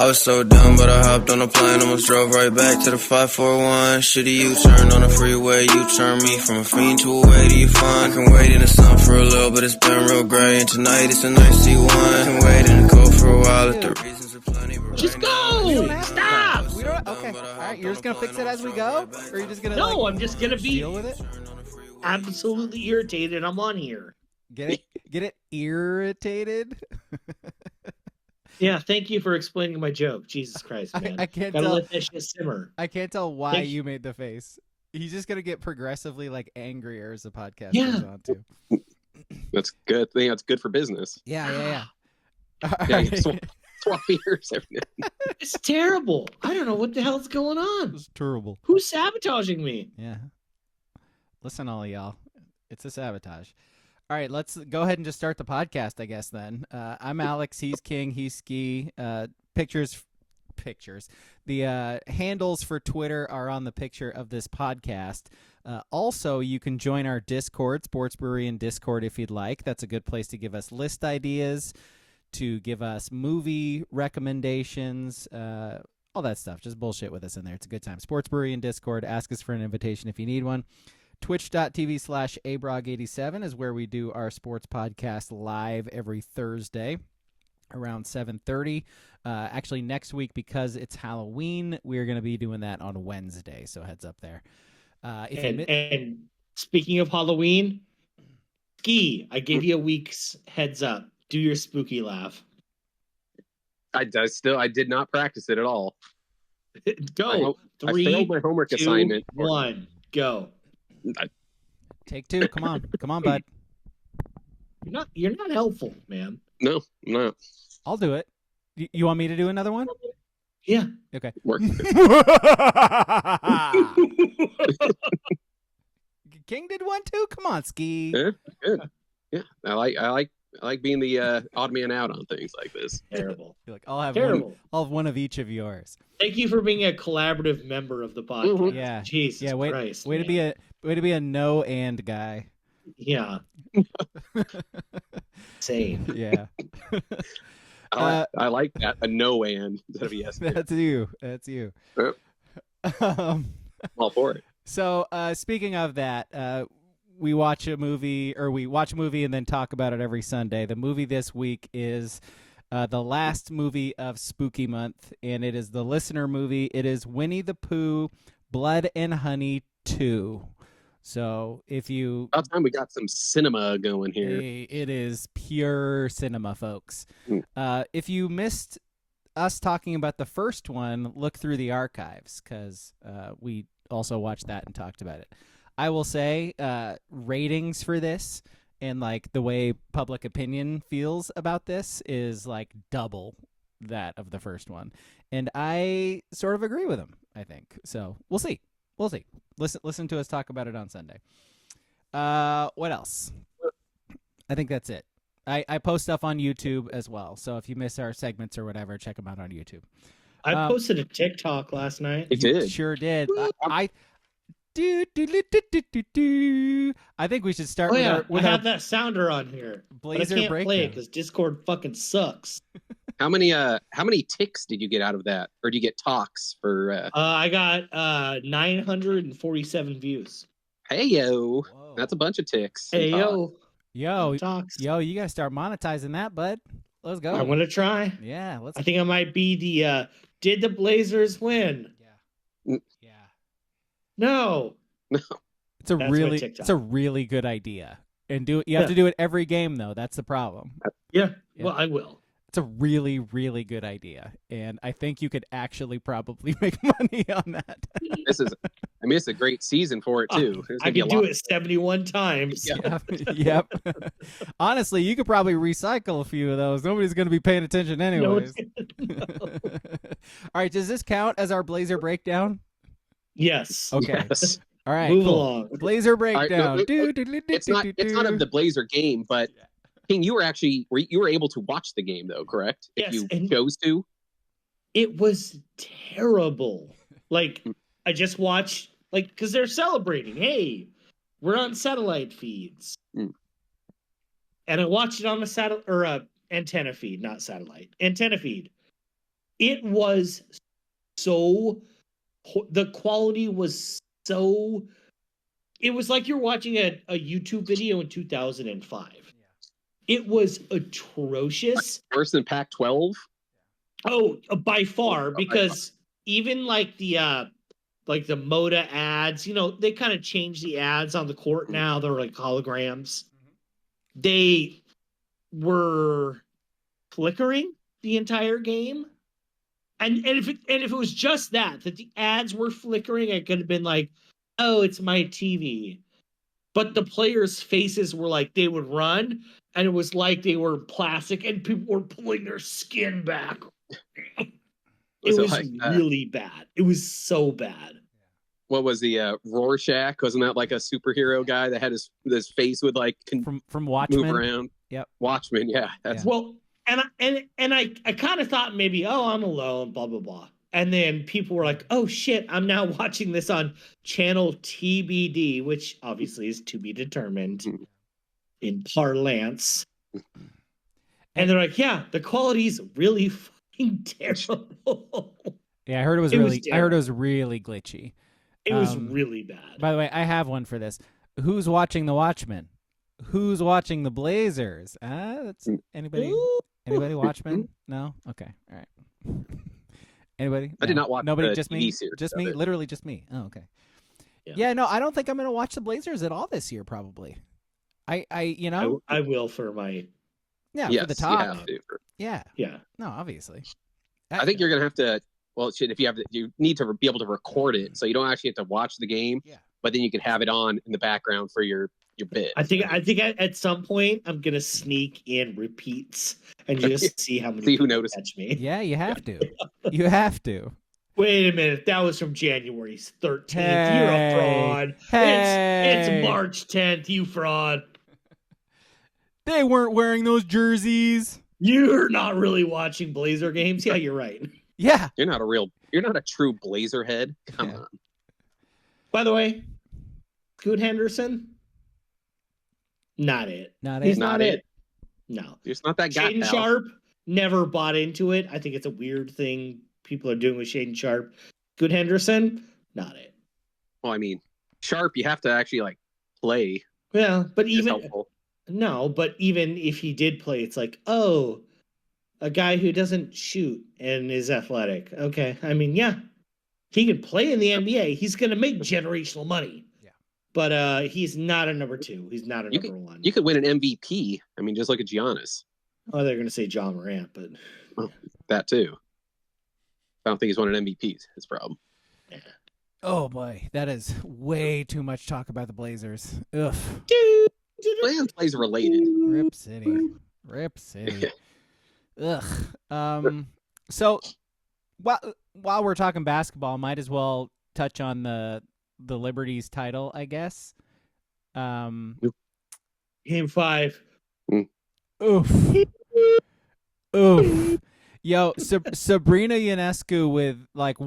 I was so dumb, but I hopped on a plane, almost drove right back to the 541. Shitty U-turn on the freeway, you turn me from a fiend to a way to you fun. I can wait in the sun for a little, but it's been real gray, and tonight it's a nice C1. I can wait in the cold for a while if the reasons are plenty, but just right go! now, we Stop! We don't, okay, alright, you're just gonna fix it as we go? Or are you just gonna No, I'm just gonna be deal with it? absolutely irritated. I'm on here. Get it irritated? Yeah, thank you for explaining my joke. Jesus Christ, man. I can't Gotta tell. let that shit simmer. I can't tell why you made the face. He's just gonna get progressively angrier as the podcast goes on too. That's good. I think that's good for business. Yeah. Yeah, swap ears. It's terrible. I don't know what the hell's going on. It's terrible. Who's sabotaging me? Yeah. Listen, all y'all. It's a sabotage. All right, let's go ahead and just start the podcast, I guess, then. I'm Alex. He's King. He's Ski. Pictures. The handles for Twitter are on the picture of this podcast. Also, you can join our Discord, Sports Brewery and Discord, if you'd like. That's a good place to give us list ideas, to give us movie recommendations, all that stuff. Just bullshit with us in there. It's a good time. Sports Brewery and Discord. Ask us for an invitation if you need one. Twitch.tv/abrog87 is where we do our sports podcast live every Thursday around 7:30. Actually, next week, because it's Halloween, we're going to be doing that on Wednesday, so heads up there. And speaking of Halloween, Ski, I gave you a week's heads up. Do your spooky laugh. I did not practice it at all. Go. I failed my homework assignment. 1, go. Take 2. Come on, bud. You're not helpful, man. No, I'm not. I'll do it. You want me to do another one? Yeah. Okay. Work. King did one too. Come on, Ski. Yeah, good. Yeah, I like being the odd man out on things like this. Terrible. You're like, I'll have one of each of yours. Thank you for being a collaborative member of the podcast. Mm-hmm. Yeah. Jesus Christ. Way to be a no and guy. Yeah. Insane. Yeah. I like that. A no and instead of a yes. That's you. Yep. All for it. So speaking of that, we watch a movie and then talk about it every Sunday. The movie this week is the last movie of Spooky Month, and it is the listener movie. It is Winnie the Pooh, Blood and Honey 2. So if you... About time we got some cinema going here. It is pure cinema, folks. If you missed us talking about the first one, look through the archives, because we also watched that and talked about it. I will say ratings for this and the way public opinion feels about this is double that of the first one. And I sort of agree with them, I think. So we'll see. Listen to us talk about it on Sunday. What else? I think that's it. I post stuff on YouTube as well. So if you miss our segments or whatever, check them out on YouTube. I posted a TikTok last night. You did. Sure did. I think we should start with I have that sounder on here. Blazer but I can't breakdown. play it because Discord fucking sucks. How many ticks did you get out of that, or do you get talks for? I got 947 views. Hey yo, that's a bunch of ticks. Hey yo, talks. You gotta start monetizing that, bud. Let's go. I'm gonna try. Yeah, I think I might be the. Did the Blazers win? Yeah. No. It's a really good idea, and you have to do it every game though. That's the problem. Yeah. Well, I will. It's a really, really good idea, and I think you could actually probably make money on that. It's a great season for it too. I can do it 71 times. Yep. Honestly, you could probably recycle a few of those. Nobody's going to be paying attention anyways. No. All right, does this count as our Blazer breakdown? Yes. Okay. Yes. All right. Move cool. along. Blazer breakdown. Right, it's not of the Blazer game, but King, you were able to watch the game though, correct? Yes, if you chose to. It was terrible. I just watched because they're celebrating. Hey, we're on satellite feeds, and I watched it on the antenna feed, not satellite antenna feed. It was the quality was so, it was like you're watching a YouTube video in 2005. It was atrocious. Worse than Pac-12? Oh, by far, because even like the Moda ads, they kind of changed the ads on the court now. They're like holograms. They were flickering the entire game. And if it was just that the ads were flickering, it could have been like, oh, it's my TV. But the players' faces were like they would run, and it was like they were plastic, and people were pulling their skin back. It was really bad. It was so bad. What was the Rorschach? Wasn't that like a superhero guy that had his face would like from Watchmen? Move around? Yep. Watchmen. Yeah. That's well. And I kind of thought maybe, oh, I'm alone, blah blah blah. And then people were like, oh shit, I'm now watching this on channel TBD, which obviously is to be determined in parlance. And they're like, yeah, the quality's really fucking terrible. Yeah, I heard it was really glitchy. It was really bad. By the way, I have one for this. Who's watching the Watchmen? Who's watching the Blazers? That's anybody? Anybody Watchmen? No? Okay. All right. Anybody? I did not watch. Nobody. The Just TV me. series Just of me. it. Literally just me. Oh, okay. Yeah. No, I don't think I'm gonna watch the Blazers at all this year. Probably. I will for my. Yeah. Yes, for the talk. you have to. Yeah. No, obviously. I think you're gonna have to. Well, if you have to, you need to be able to record it, so you don't actually have to watch the game. Yeah. But then you can have it on in the background for your bit. I think at some point I'm gonna sneak in repeats and just see how many who notices. catch me. Yeah, you have to. You have to. Wait a minute, that was from January 13th. Hey. You're a fraud. Hey. It's March 10th. You fraud. They weren't wearing those jerseys. You're not really watching Blazer games. Yeah, you're right. Yeah. You're not a true Blazer head. Come on. By the way, Scoot Henderson, not it. He's not it. No. It's not that guy. Shaden Sharp, never bought into it. I think it's a weird thing people are doing with Shaden Sharp. Scoot Henderson, not it. Well, I mean, Sharp, you have to actually like play. Yeah, but even even if he did play, it's like, oh, a guy who doesn't shoot and is athletic. Okay, I mean, yeah, he can play in the NBA. He's going to make generational money. Yeah, but he's not a number 2. He's not a number 1. You could win an MVP. I mean, just look at Giannis. Oh, they're going to say John Morant, but that too. I don't think he's won an MVP. His problem. Yeah. Oh boy, that is way too much talk about the Blazers. Ugh. Plays related. Rip City. Ugh. So while we're talking basketball, might as well touch on the Liberty's title, I guess. Game 5. Oof. Oof. Yo, Sabrina Ionescu with like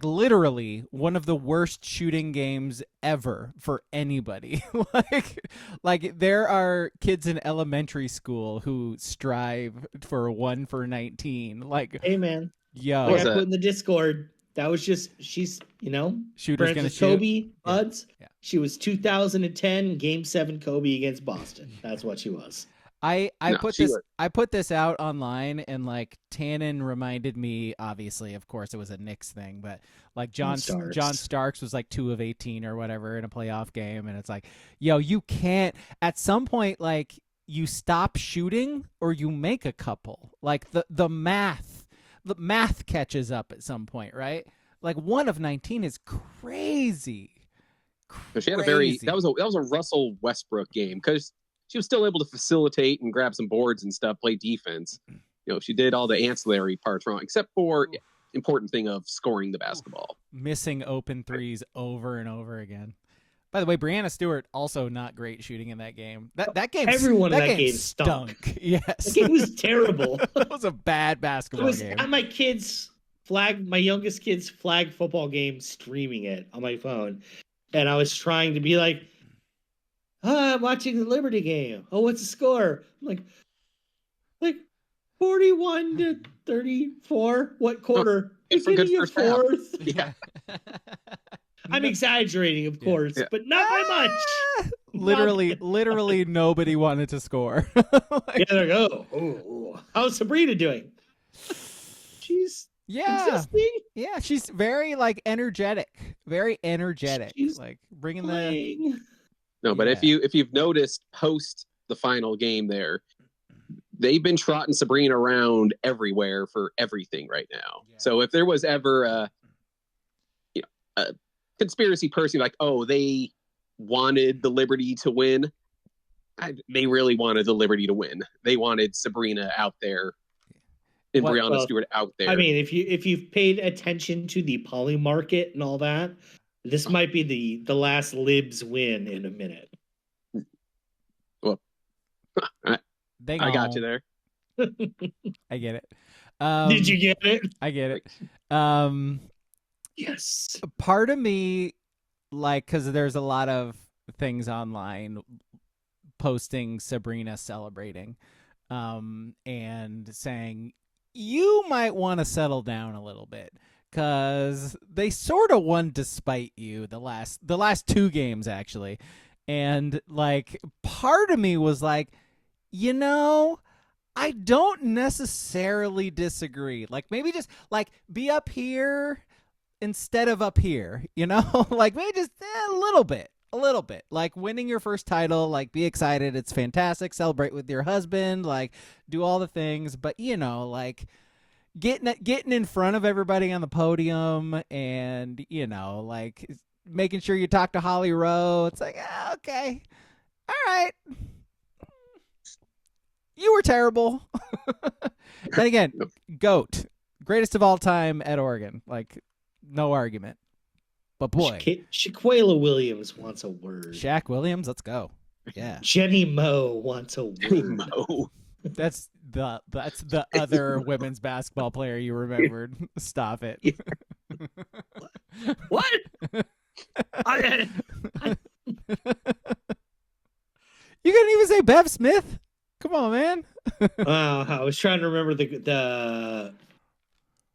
literally one of the worst shooting games ever for anybody. like there are kids in elementary school who strive for 1 for 19. Like, hey man, yo, I put in the Discord. That was just she's shooter's gonna shoot. Kobe buds. Yeah. She was 2010 Game 7 Kobe against Boston. That's what she was. I put this out online, and like Tannen reminded me, obviously, of course it was a Knicks thing, but like John Starks was like 2 of 18 or whatever in a playoff game, and it's like, yo, you can't at some point like you stop shooting or you make a couple. Like the math catches up at some point, right? Like 1 of 19 is crazy. She had that was a Russell Westbrook game because she was still able to facilitate and grab some boards and stuff, play defense. She did all the ancillary parts wrong, except for important thing of scoring the basketball. Missing open threes over and over again. By the way, Brianna Stewart also not great shooting in that game. That game, everyone in that game stunk. Yes, that game was terrible. That was a bad basketball game. At my youngest kid's flag football game, streaming it on my phone, and I was trying to be like, I'm watching the Liberty game. Oh, what's the score? I'm like, 41-34. What quarter? Beginning of fourth. Yeah. I'm exaggerating, of course, but not by much. Literally nobody wanted to score. Yeah, there you go. Oh, how's Sabrina doing? She's existing. Yeah, she's very energetic. She's like bringing playing. No, but if you've noticed post the final game there, they've been trotting Sabrina around everywhere for everything right now. Yeah. So if there was ever a conspiracy person like, oh, they wanted the Liberty to win, they really wanted the Liberty to win. They wanted Sabrina out there and Brianna Stewart out there. I mean, if you've paid attention to the poly market and all that, this might be the last Libs win in a minute. Well, I got you there. I get it. Did you get it? I get it. Yes. Part of me, because there's a lot of things online posting Sabrina celebrating and saying, you might want to settle down a little bit. Because they sort of won despite you the last 2 games, actually. And, part of me was like, I don't necessarily disagree. Maybe just, be up here instead of up here, maybe just a little bit. Winning your first title, be excited. It's fantastic. Celebrate with your husband, do all the things. But, getting in front of everybody on the podium and, making sure you talk to Holly Rowe. It's okay. All right. You were terrible. Then again, GOAT. Greatest of all time at Oregon. No argument. But boy. Shaquilla Williams wants a word. Shaq Williams, let's go. Yeah. Jenny Moe wants a word. Jenny Moe. That's the other women's basketball player you remembered. Stop it. What? You couldn't even say Bev Smith? Come on, man. I was trying to remember the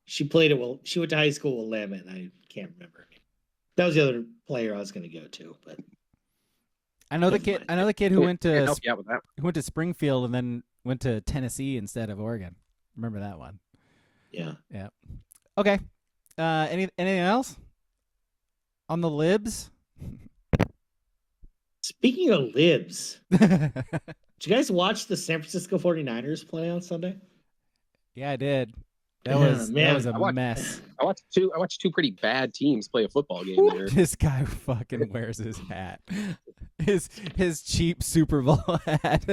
she played it well. She went to high school with Lemon. I can't remember her name. That was the other player I was going to go to, but I know the kid who went to help you out with that. Who went to Springfield and then went to Tennessee instead of Oregon. Remember that one? Yeah. Yeah. Okay. Anything else on the Libs? Speaking of Libs, did you guys watch the San Francisco 49ers play on Sunday? Yeah, I did. That was a mess. I watched two pretty bad teams play a football game there. This guy fucking wears his hat. His cheap Super Bowl hat.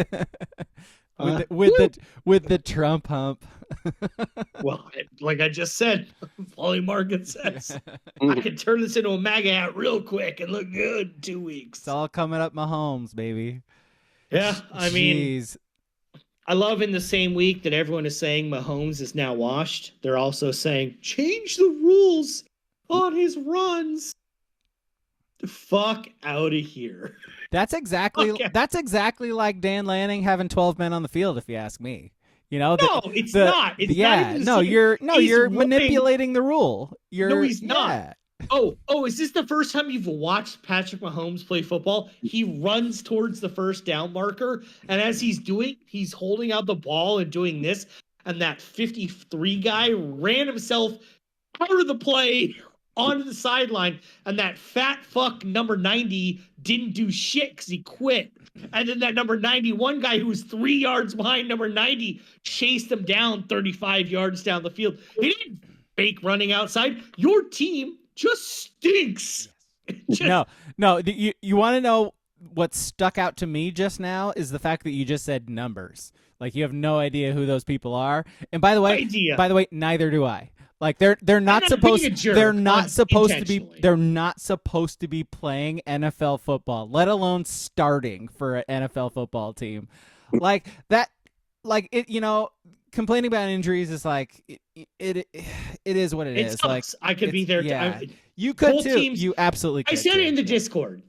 with the Trump hump. Well, like I just said, Polly Market says I can turn this into a MAGA hat real quick and look good in 2 weeks. It's all coming up Mahomes, baby. Yeah, I mean, I love in the same week that everyone is saying Mahomes is now washed, they're also saying change the rules on his runs. The fuck out of here. That's exactly like Dan Lanning having 12 men on the field, if you ask me. No, it's not. It's not you're manipulating the rule. No, he's not. Oh, is this the first time you've watched Patrick Mahomes play football? He runs towards the first down marker, and as he's holding out the ball and doing this, and that 53 guy ran himself out of the play onto the sideline, and that fat fuck number 90 didn't do shit because he quit. And then that number 91 guy who was 3 yards behind number 90 chased him down 35 yards down the field. He didn't fake running outside. Your team just stinks. No. You want to know what stuck out to me just now is the fact that you just said numbers. Like you have no idea who those people are. And by the way, neither do I. Like they're not supposed to be playing NFL football, let alone starting for an NFL football team. Like that, like it, complaining about injuries is like it is what it is. Sucks. Like I could be there. Yeah, you could too. Teams, you absolutely could. I said it in the Discord.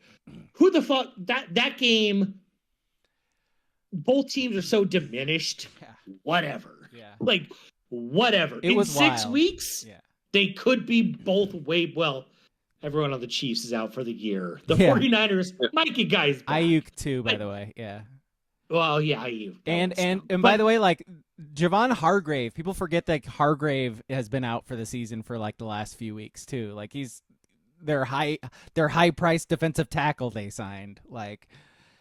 Who the fuck that game? Both teams are so diminished. Yeah. Whatever. Yeah. Like, whatever. It was 6 wild. weeks, Yeah. they could be both well. Everyone on the Chiefs is out for the year. The Yeah. 49ers might get guys back. Ayuk too, by the way. Yeah. Well, yeah, Ayuk. And by the way, like Javon Hargrave, people forget that Hargrave has been out for the season for like the last few weeks too. Like he's their high priced defensive tackle they signed. Like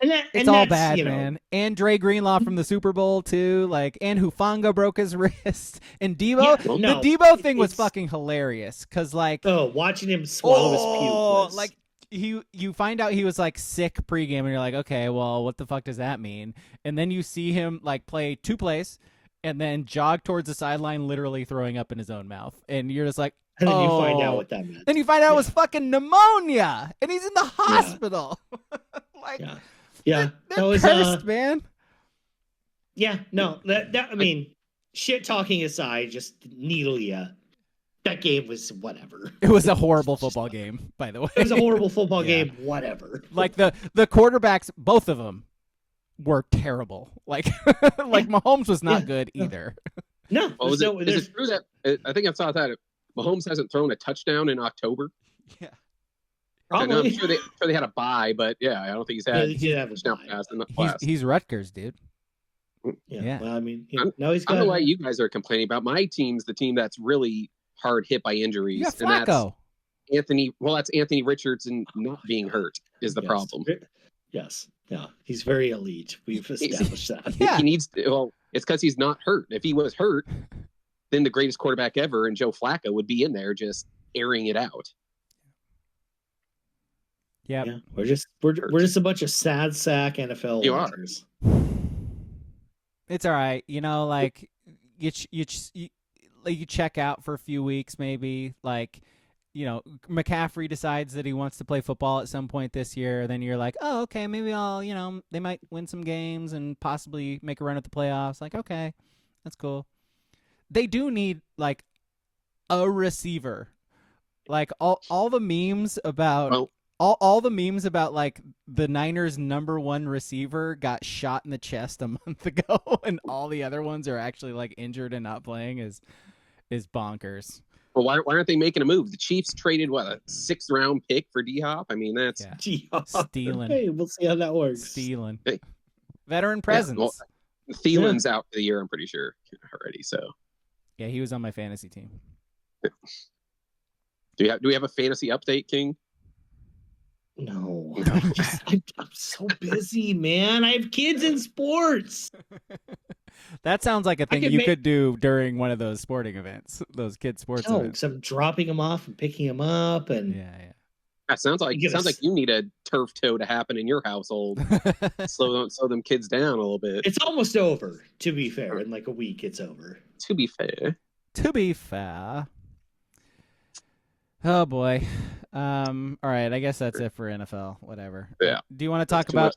it's all bad, man. And Dre Greenlaw from the Super Bowl too. Like, and Hufanga broke his wrist. And Debo, the Debo thing was fucking hilarious because like, watching him swallow his puke was... like you find out he was like sick pregame, and you're like, okay, well, what the fuck does that mean? And then you see him like play 2 plays, and then jog towards the sideline, literally throwing up in his own mouth, and you're just like. And then you find out what that meant. Then you find out it was fucking pneumonia, and he's in the hospital. They're that was cursed, man. Yeah, no, that I mean, shit talking aside, just needle ya. That game was whatever. It was a horrible football game, by the way. It was a horrible football game, whatever. Like the quarterbacks, both of them were terrible. Like Mahomes was not good either. No, is it true that I think I saw that Mahomes hasn't thrown a touchdown in October? Yeah. Probably. I'm sure they had a bye, but I don't think he's had. He did have a touchdown pass in the class. He's Rutgers, dude. Yeah. Well, I mean, now he's got. I don't know why you guys are complaining about my team's the team that's really hard hit by injuries. You got Flacco. And that's Anthony Richardson not being hurt is the problem. Yes. Yeah. He's very elite. We've established that. Yeah. He needs to, well, it's because he's not hurt. If he was hurt, then the greatest quarterback ever and Joe Flacco would be in there just airing it out. Yep. Yeah. We're just a bunch of sad sack NFL watchers. It's all right. Like you check out for a few weeks maybe. Like, McCaffrey decides that he wants to play football at some point this year. Then you're like, oh, okay, maybe I'll, they might win some games and possibly make a run at the playoffs. Like, okay, that's cool. They do need like a receiver. Like all the memes about all the memes about like the Niners' #1 receiver got shot in the chest a month ago, and all the other ones are actually like injured and not playing is bonkers. Well, why aren't they making a move? The Chiefs traded a 6th round pick for D-Hop. I mean, that's stealing. Hey, we'll see how that works. Stealing. Hey. Veteran presence. Well, Thielen's out for the year, I'm pretty sure already. So. Yeah, he was on my fantasy team. Do we have a fantasy update, King? No, I'm so busy, man. I have kids in sports. That sounds like a thing you could do during one of those sporting events, those kids sports events. I'm dropping them off and picking them up, and That sounds like you need a turf toe to happen in your household. slow them kids down a little bit. It's almost over. To be fair, in like a week, it's over. To be fair. Oh boy. All right. I guess that's it for NFL. Whatever. Yeah. Do you want to talk about?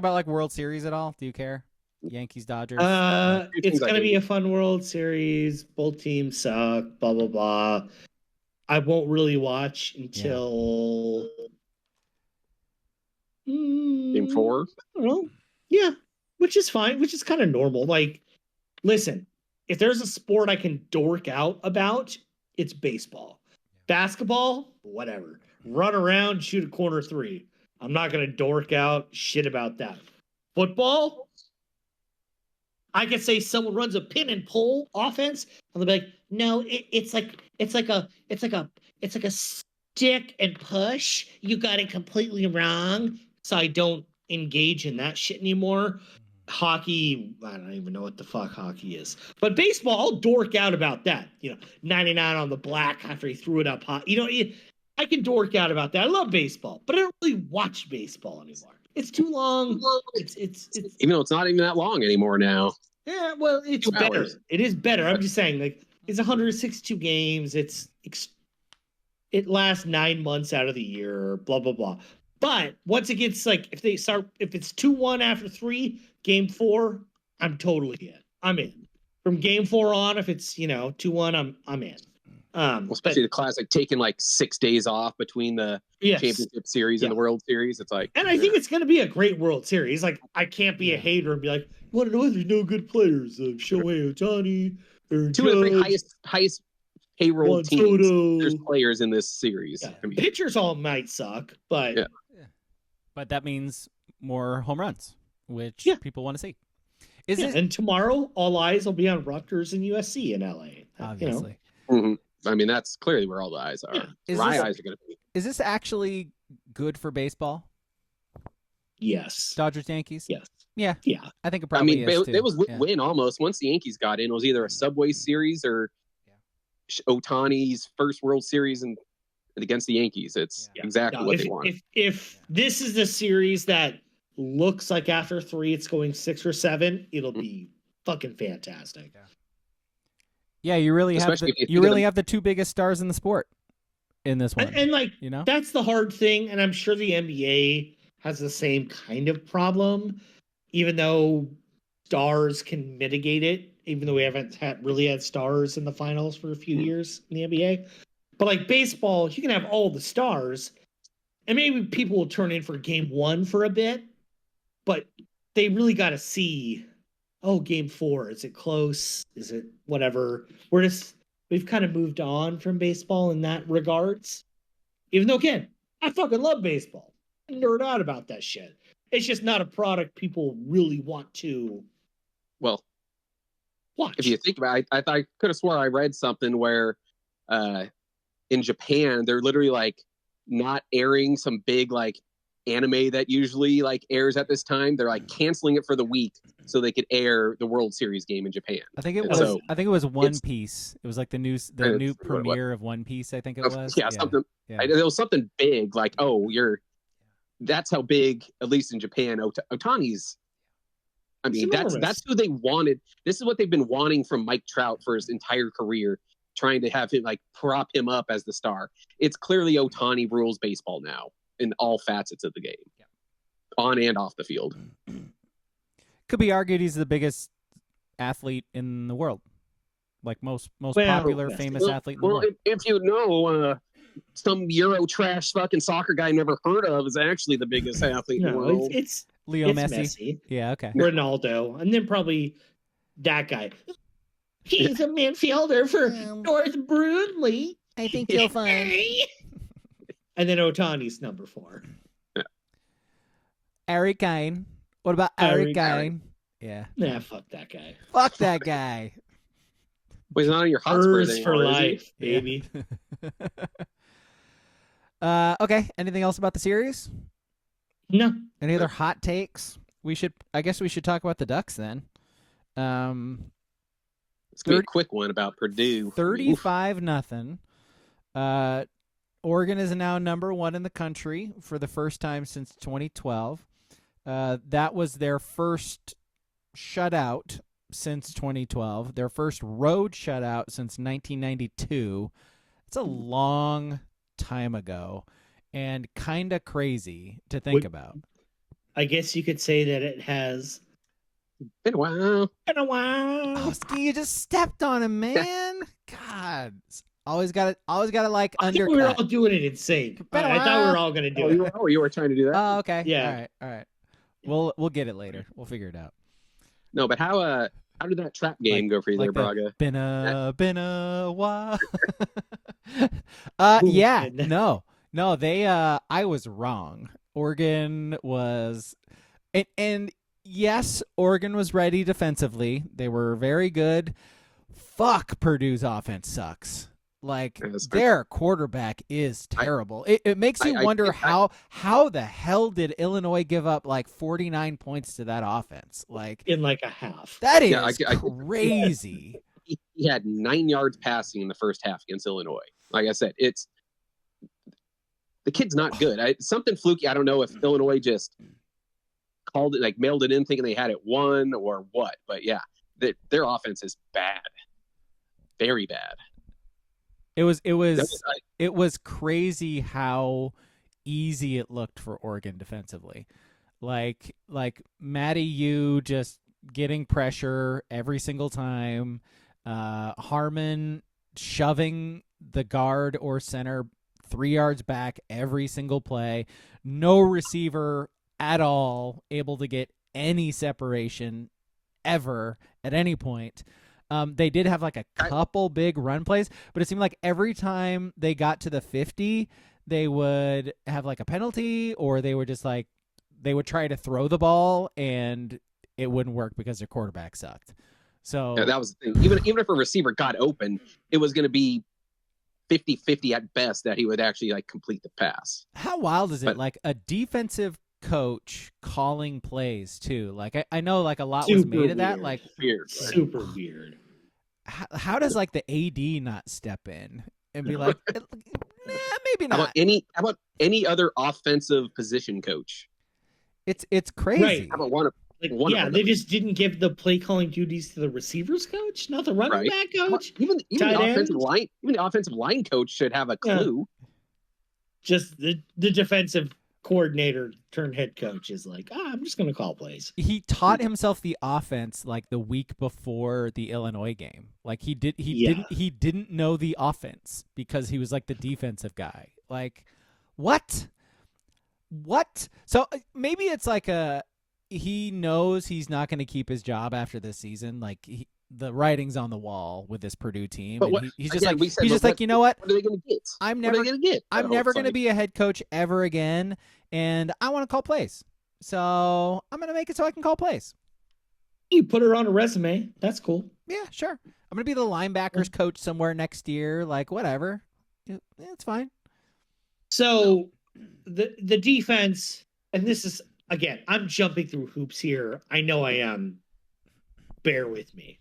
Like World Series at all? Do you care? Yankees, Dodgers. It's gonna be a fun World Series. Both teams suck. Blah blah blah. I won't really watch until Game 4. I don't know. Yeah, which is fine. Which is kind of normal. Like, listen, if there's a sport I can dork out about, it's baseball. Basketball, whatever. Run around, shoot a corner 3. I'm not going to dork out shit about that. Football, I could say someone runs a pin and pull offense, and they'll be like, "No, it's like a stick and push. You got it completely wrong." So I don't engage in that shit anymore. Hockey, I don't even know what the fuck hockey is. But baseball, I'll dork out about that. 99 on the black after he threw it up hot. I can dork out about that. I love baseball, but I don't really watch baseball anymore. It's too long. It's even though it's not even that long anymore now. Yeah, well, it's better. It is better. I'm just saying, like, it's 162 games. It lasts 9 months out of the year, blah, blah, blah. But once it gets, like, if it's 2-1 after 3, game 4, I'm totally in. I'm in. From game 4 on, if it's, 2-1, I'm in. Especially the classic, taking like 6 days off between the championship series and the World Series. It's like, and I think it's going to be a great World Series. Like, I can't be a hater and be like, you want to know there's no good players? Shohei Ohtani, Aaron two of the three Judge, highest payroll teams. There's players in this series. Yeah. I mean, pitchers all might suck, but but that means more home runs, which people want to see. And tomorrow, all eyes will be on Rutgers and USC in LA. Obviously. I mean, that's clearly where all the eyes are. My eyes are going to be. Is this actually good for baseball? Yes. Dodgers, Yankees? Yes. Yeah. Yeah. I think it probably is, too. It was win almost. Once the Yankees got in, it was either a Subway Series or Ohtani's first World Series against the Yankees. It's exactly what they want. If this is the series that looks like after 3 it's going 6 or 7, it'll be fucking fantastic. Yeah, you really have the two biggest stars in the sport in this one. And like, that's the hard thing. And I'm sure the NBA has the same kind of problem, even though stars can mitigate it, even though we haven't really had stars in the finals for a few years in the NBA. But like baseball, you can have all the stars, and maybe people will turn in for game 1 for a bit, but they really got to see, game 4, is it close? Is it whatever? We've kind of moved on from baseball in that regards. Even though, again, I fucking love baseball. I nerd out about that shit. It's just not a product people really want to watch. If you think about it, I could have sworn I read something where in Japan, they're literally like not airing some big like anime that usually like airs at this time. They're like canceling it for the week so they could air the World Series game in Japan. I think it was One Piece. It was like the new premiere of One Piece. I think it was. Something. There was something big like, that's how big, at least in Japan, Ohtani's. I mean, that's who they wanted. This is what they've been wanting from Mike Trout for his entire career, trying to have him like prop him up as the star. It's clearly Ohtani rules baseball now in all facets of the game, on and off the field. Could be argued he's the biggest athlete in the world, like most popular, famous athlete in the world. If you know, some Euro trash fucking soccer guy never heard of is actually the biggest athlete in the world. It's Leo Messi. Yeah, okay. Ronaldo, and then probably that guy. He's a midfielder for North Brunley. I think you'll find. And then Ohtani's number 4. Eric Kane. What about Eric Kane? Yeah. Nah, fuck that guy. Fuck that guy. Well, he's not on your Hotspurs anymore, for life, baby. Okay. Anything else about the series? No. Any other hot takes? I guess we should talk about the Ducks then. It's gonna be a quick one about Purdue. 35-0. Oregon is now number 1 in the country for the first time since 2012. That was their first shutout since 2012. Their first road shutout since 1992. It's a long time ago and kind of crazy to think about. I guess you could say that it has been a while. Oh, Ski, you just stepped on him, man. God. Always got to like undercut. We were all doing it in sync. I thought we were all going to do it. You were trying to do that? Oh, okay. Yeah. All right. We'll get it later. We'll figure it out. No, but how did that trap game go for you there, Braga? Been a while. Yeah. No, they I was wrong. Oregon was and yes, Oregon was ready defensively. They were very good. Fuck, Purdue's offense sucks. Like, their quarterback is terrible. It makes you wonder how the hell did Illinois give up like 49 points to that offense? Like in like a half. That is crazy. He had 9 yards passing in the first half against Illinois. Like I said, the kid's not good. Something fluky. I don't know if Illinois just called it, like mailed it in thinking they had it won or what. But yeah, their offense is bad. Very bad. It was crazy how easy it looked for Oregon defensively. Like Matty Yu just getting pressure every single time. Harmon shoving the guard or center 3 yards back every single play. No receiver at all able to get any separation ever at any point. They did have like a couple big run plays, but it seemed like every time they got to the 50, they would have like a penalty, or they would just like, they would try to throw the ball and it wouldn't work because their quarterback sucked. So yeah, that was the thing. Even if a receiver got open, it was going to be 50-50 at best that he would actually like complete the pass. How wild is it? Like a defensive coach calling plays too. Like I know like a lot was made of that. Like weird, super weird. How does like the AD not step in and be like, maybe not? How about any other offensive position coach? It's crazy. Right. How about one of they just didn't give the play calling duties to the receivers coach, not the running back coach. Even the offensive line coach should have a clue. Just the defensive coordinator turned head coach is like, I'm just going to call plays. He taught himself the offense like the week before the Illinois game. Like he didn't know the offense because he was like the defensive guy. Like what? So maybe it's like he knows he's not going to keep his job after this season. Like the writing's on the wall with this Purdue team. But He's just like, you know what? What are they going to get? I'm never going to be a head coach ever again, and I want to call plays. So I'm going to make it so I can call plays. You put her on a resume. That's cool. Yeah, sure. I'm going to be the linebackers coach somewhere next year. Like whatever. It's fine. So the defense, and this is, again, I'm jumping through hoops here. I know I am. Bear with me.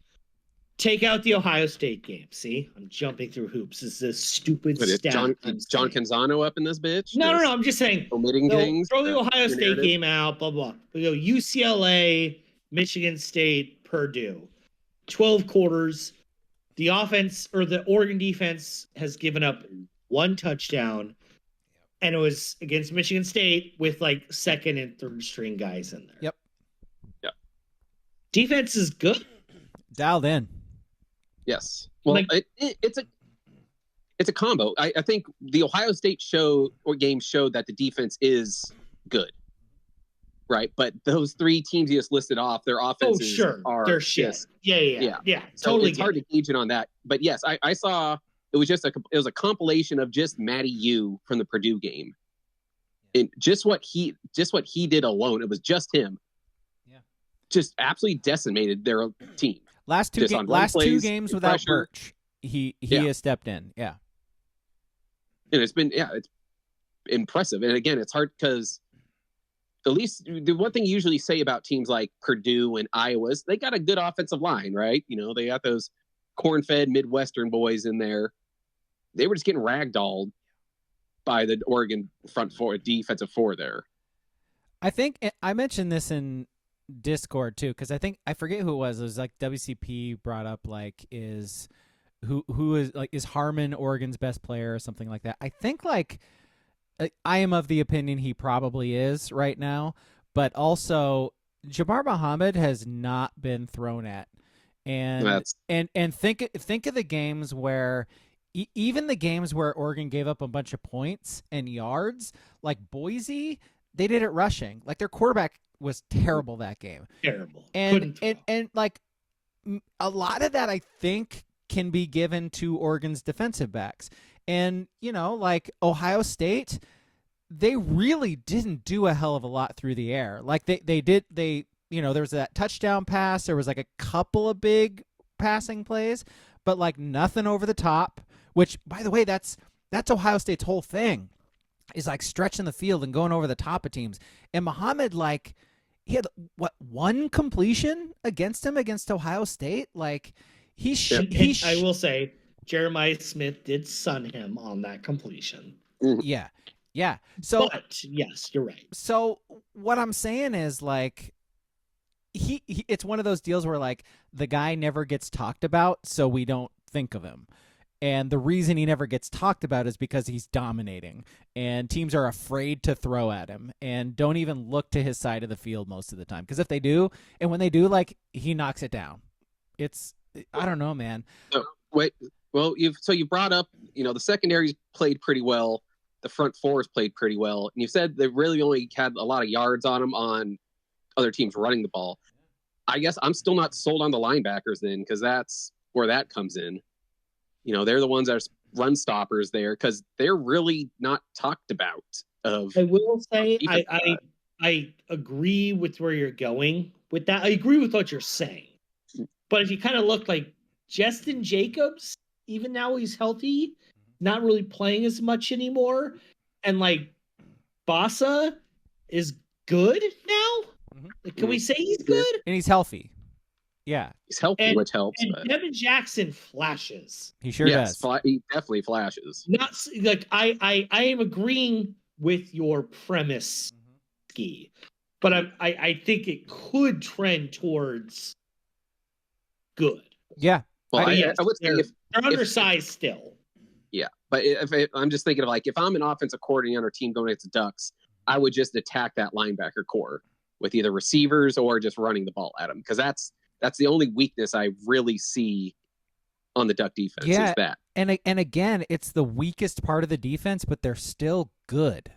Take out the Ohio State game. See, I'm jumping through hoops. This is a stupid stat. John Canzano up in this bitch? No. I'm just saying. Omitting things. Throw the Ohio State game out, blah, blah. We go UCLA, Michigan State, Purdue. 12 quarters. The offense, or the Oregon defense, has given up one touchdown. And it was against Michigan State with like second and third string guys in there. Yep. Defense is good. Dialed in. Yes. Well, it's a combo. I think the Ohio State game showed that the defense is good, right? But those three teams you just listed off, their offenses are they're shit. Yeah. So Totally. it's hard to gauge it on that. But yes, I saw it was a compilation of just Matty U from the Purdue game, and just what he did alone. It was just him. Just absolutely decimated their team. Last two games without pressure. Birch, he has stepped in. Yeah, and it's impressive. And again, it's hard because at least the one thing you usually say about teams like Purdue and Iowa is they got a good offensive line, right? You know, they got those corn-fed Midwestern boys in there. They were just getting ragdolled by the Oregon defensive four there. I think I mentioned this in Discord too, because I forget who it was. It was like WCP brought up like is Harmon Oregon's best player or something like that. I think like I am of the opinion he probably is right now, but also Jabbar Muhammad has not been thrown at, and think of the games where even the games where Oregon gave up a bunch of points and yards, like Boise, they did it rushing. Like their quarterback was terrible that game. Terrible. And like a lot of that I think can be given to Oregon's defensive backs. And, you know, like Ohio State, they really didn't do a hell of a lot through the air. Like there was that touchdown pass, there was like a couple of big passing plays, but like nothing over the top, which by the way, that's Ohio State's whole thing. Is like stretching the field and going over the top of teams. And Muhammad, like, he had one completion against Ohio State. Like I will say Jeremiah Smith did sun him on that completion. Yeah. So, but yes, you're right. So what I'm saying is like, he it's one of those deals where like the guy never gets talked about, so we don't think of him. And the reason he never gets talked about is because he's dominating and teams are afraid to throw at him and don't even look to his side of the field most of the time. Because if they do, and when they do, like he knocks it down. I don't know, man. You brought up the secondaries played pretty well. The front fours played pretty well. And you said they really only had a lot of yards on them on other teams running the ball. I guess I'm still not sold on the linebackers then, because that's where that comes in. They're the ones that are run stoppers there, because they're really not talked about. I will say I agree with where you're going with that. I agree with what you're saying. But if you kind of look like Justin Jacobs, even now he's healthy, not really playing as much anymore. And like Bassa is good now. Like, can we say he's good? And he's healthy. Yeah. He's healthy, which helps. And Devin Jackson flashes. He sure does. He definitely flashes. Not like I am agreeing with your premise, Ski. But I think it could trend towards good. Yeah. Well, I would say they're undersized still. Yeah, but if I'm just thinking of, like, if I'm an offensive coordinator on our team going against the Ducks, I would just attack that linebacker core with either receivers or just running the ball at them, because that's the only weakness I really see on the Duck defense. Yeah, is that. And again, it's the weakest part of the defense, but they're still good.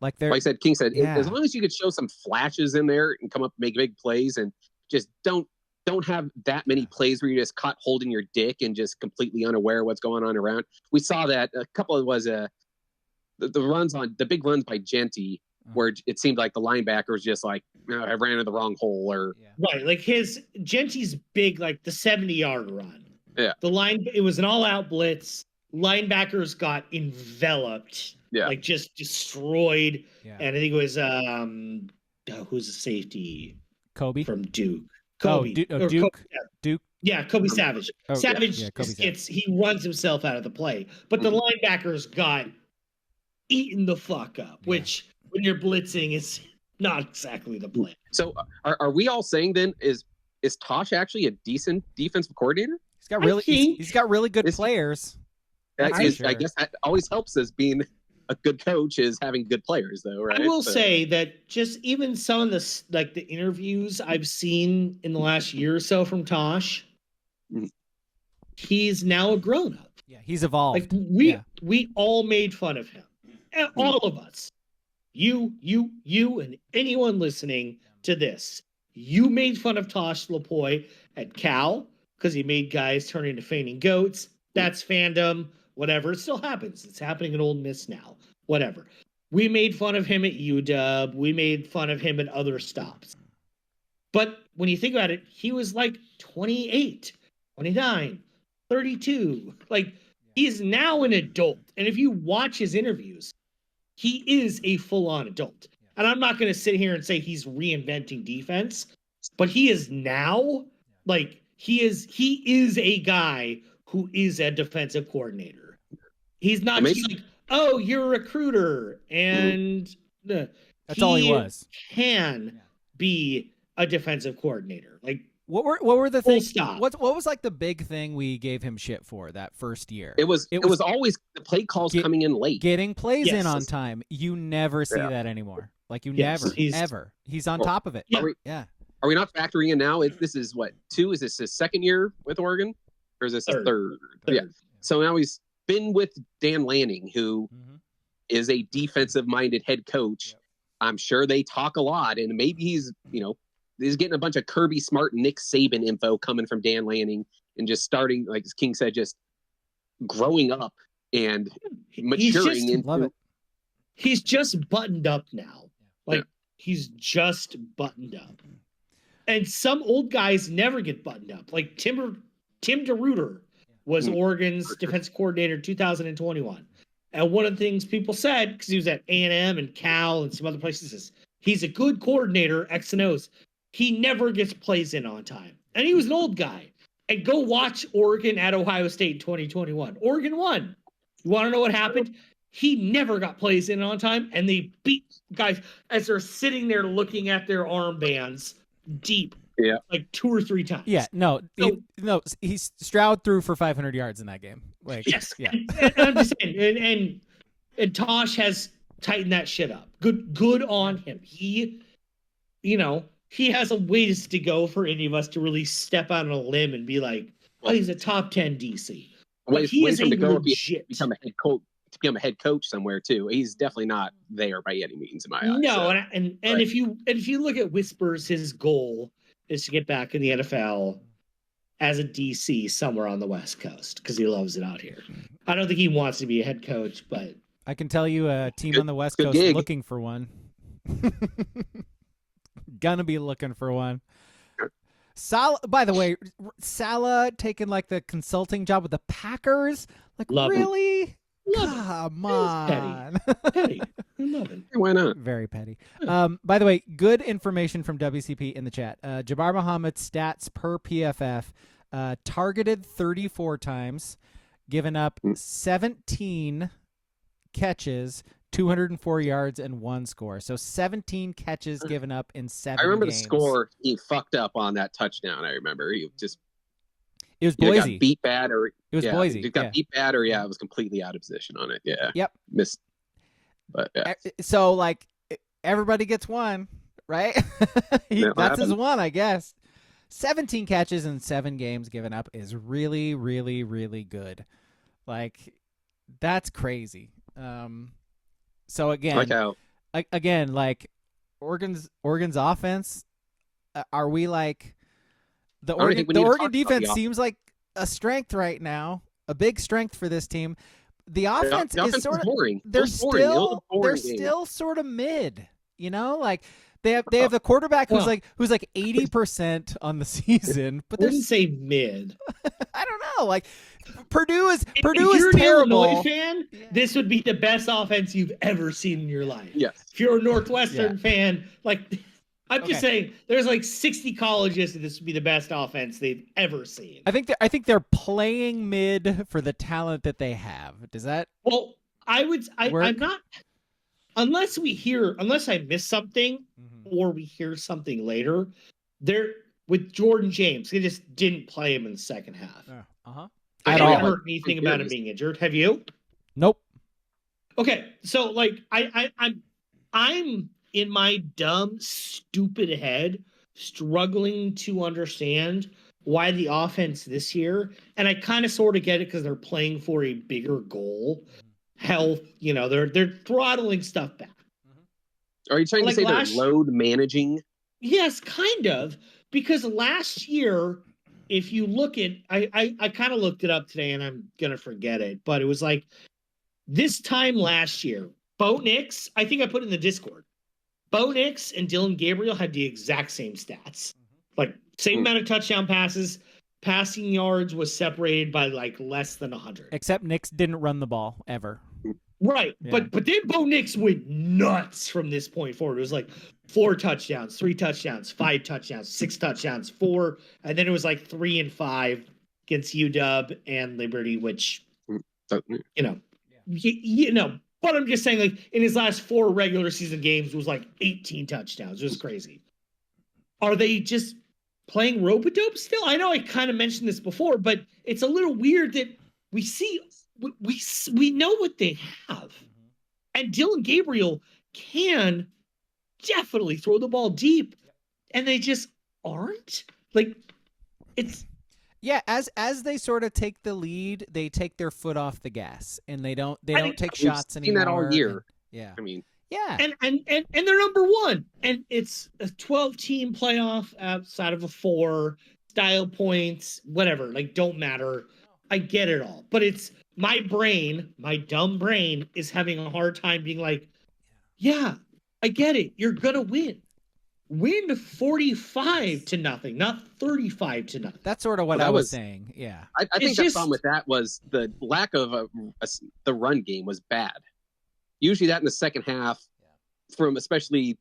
Like I said, King said, as long as you could show some flashes in there and come up and make big plays, and just don't have that many plays where you're just caught holding your dick and just completely unaware of what's going on around. We saw that a couple of the runs on the big runs by Genty, where it seemed like the linebacker was just like, I ran in the wrong hole, or right, like Genty's big, like the 70-yard run. Yeah, it was an all-out blitz. Linebackers got enveloped. Yeah, like just destroyed. Yeah. And I think it was who's the safety? Kobe from Duke. Kobe. Duke. Yeah, Kobe Savage. Savage he runs himself out of the play. But the linebackers got eaten the fuck up, which when you're blitzing is not exactly the play. So are we all saying then is Tosh actually a decent defensive coordinator? He's got really good players. I guess that always helps as being a good coach, is having good players, though, right? I will say that just even some of the interviews I've seen in the last year or so from Tosh, he's now a grown up. Yeah, he's evolved. Like we all made fun of him, all of us. You, and anyone listening to this, you made fun of Tosh Lapoy at Cal because he made guys turn into fainting goats. That's fandom. Whatever. It still happens. It's happening at Ole Miss now. Whatever. We made fun of him at UW. We made fun of him at other stops. But when you think about it, he was like 28, 29, 32. Like, he's now an adult. And if you watch his interviews, he is a full-on adult. And I'm not going to sit here and say he's reinventing defense, but he is now, like, he is a guy who is a defensive coordinator. He's not just like, oh, you're a recruiter, and that's all he was. Can be a defensive coordinator. Like, what were the things? Stop. What was like the big thing we gave him shit for that first year? It was always the play calls coming in late, getting plays in on time. You never see that anymore. Like ever. He's on top of it. Yeah. Are we not factoring in now? This is what, 2? Is this his second year with Oregon, or is this his third? Yeah. So now he's been with Dan Lanning, who is a defensive-minded head coach. I'm sure they talk a lot, and maybe he's getting a bunch of Kirby Smart, Nick Saban info coming from Dan Lanning, and just starting, like as King said, just growing up and maturing. He's just buttoned up now. Like, he's just buttoned up. And some old guys never get buttoned up. Like Tim DeRuyter was Oregon's defensive coordinator in 2021. And one of the things people said, because he was at A&M and Cal and some other places, is he's a good coordinator, X and O's. He never gets plays in on time. And he was an old guy. And go watch Oregon at Ohio State in 2021. Oregon won. You want to know what happened? He never got plays in on time, and they beat guys as they're sitting there looking at their armbands deep. Yeah, like 2 or 3 times. Yeah, he's Stroud threw for 500 yards in that game. Like, yes, yeah. And I'm just saying, and Tosh has tightened that shit up. Good on him. He has a ways to go for any of us to really step out on a limb and be like, oh, he's a top 10 DC. Wait he for is him a to go if he legit. become a head coach somewhere too. He's definitely not there by any means in my eyes. No, So. and if you look at Whispers, his goal is to get back in the NFL as a DC somewhere on the West Coast because he loves it out here. I don't think he wants to be a head coach, but I can tell you a team on the West good Coast gig. looking for one. Gonna be looking for one. By the way, Salah taking like the consulting job with the Packers. Like, Love it. really? Love it. Come on. Petty. I love it. Why not? Very petty. By the way, good information from WCP in the chat. Jabbar Muhammad stats per PFF, targeted 34 times, given up 17 catches, 204 yards, and 1 score. So 17 catches given up in 7 I remember games. the score. He fucked up on that touchdown. I remember he just. It was Boise. Got beat bad, or It was Boise. It got beat bad, or it was completely out of position on it. Yeah. Yep. Missed. But yeah. So like everybody gets one, right? That's his one, I guess. 17 catches in 7 games given up is really, really, really good. Like, that's crazy. So again, like Oregon's offense, are we like the Oregon defense seems like a strength right now, a big strength for this team. The offense is sort of boring. They're still sort of mid, you know, like they have the quarterback who's like 80% on the season, but Wouldn't say mid. I don't know, like Purdue is if you're terrible. An Illinois fan, this would be the best offense you've ever seen in your life. Yes. If you're a Northwestern fan, like I'm just saying, there's like 60 colleges that this would be the best offense they've ever seen. I think they're playing mid for the talent that they have. Does that? Well, I'm not. Unless I miss something or we hear something later. There with Jordan James, they just didn't play him in the second half. I haven't heard anything about him being injured. Have you? Nope. Okay, so like I'm in my dumb, stupid head struggling to understand why the offense this year, and I kind of sort of get it because they're playing for a bigger goal, health. You know, they're throttling stuff back. Are you trying to say they're load managing? Yes, kind of, because last year, if you look at, I kind of looked it up today, and I'm gonna forget it, but it was like this time last year, Bo Nix, I think I put it in the Discord. Bo Nix and Dylan Gabriel had the exact same stats. Like, same amount of touchdown passes. Passing yards was separated by, like, less than 100. Except Nix didn't run the ball, ever. Right. Yeah. But then Bo Nix went nuts from this point forward. It was like 4 touchdowns, 3 touchdowns, 5 touchdowns, 6 touchdowns, 4. And then it was like 3 and 5 against UW and Liberty, which, you know. But I'm just saying, like, in his last 4 regular season games, it was like 18 touchdowns. It was crazy. Are they just playing rope-a-dope still? I know I kind of mentioned this before, but it's a little weird that we know what they have. And Dylan Gabriel can definitely throw the ball deep, and they just aren't. Like, it's... Yeah, as they sort of take the lead, they take their foot off the gas, and they don't take shots anymore. We've seen that all year. Yeah, I mean, yeah, and they're number 1, and it's a 12-team playoff outside of a 4 style points, whatever. Like, don't matter. I get it all, but it's my dumb brain is having a hard time being like, yeah, I get it. You're gonna win. Win 45-0, not 35-0. That's sort of what I was saying. Yeah, I think the problem with that was the lack of the run game was bad. Usually, that in the second half, from especially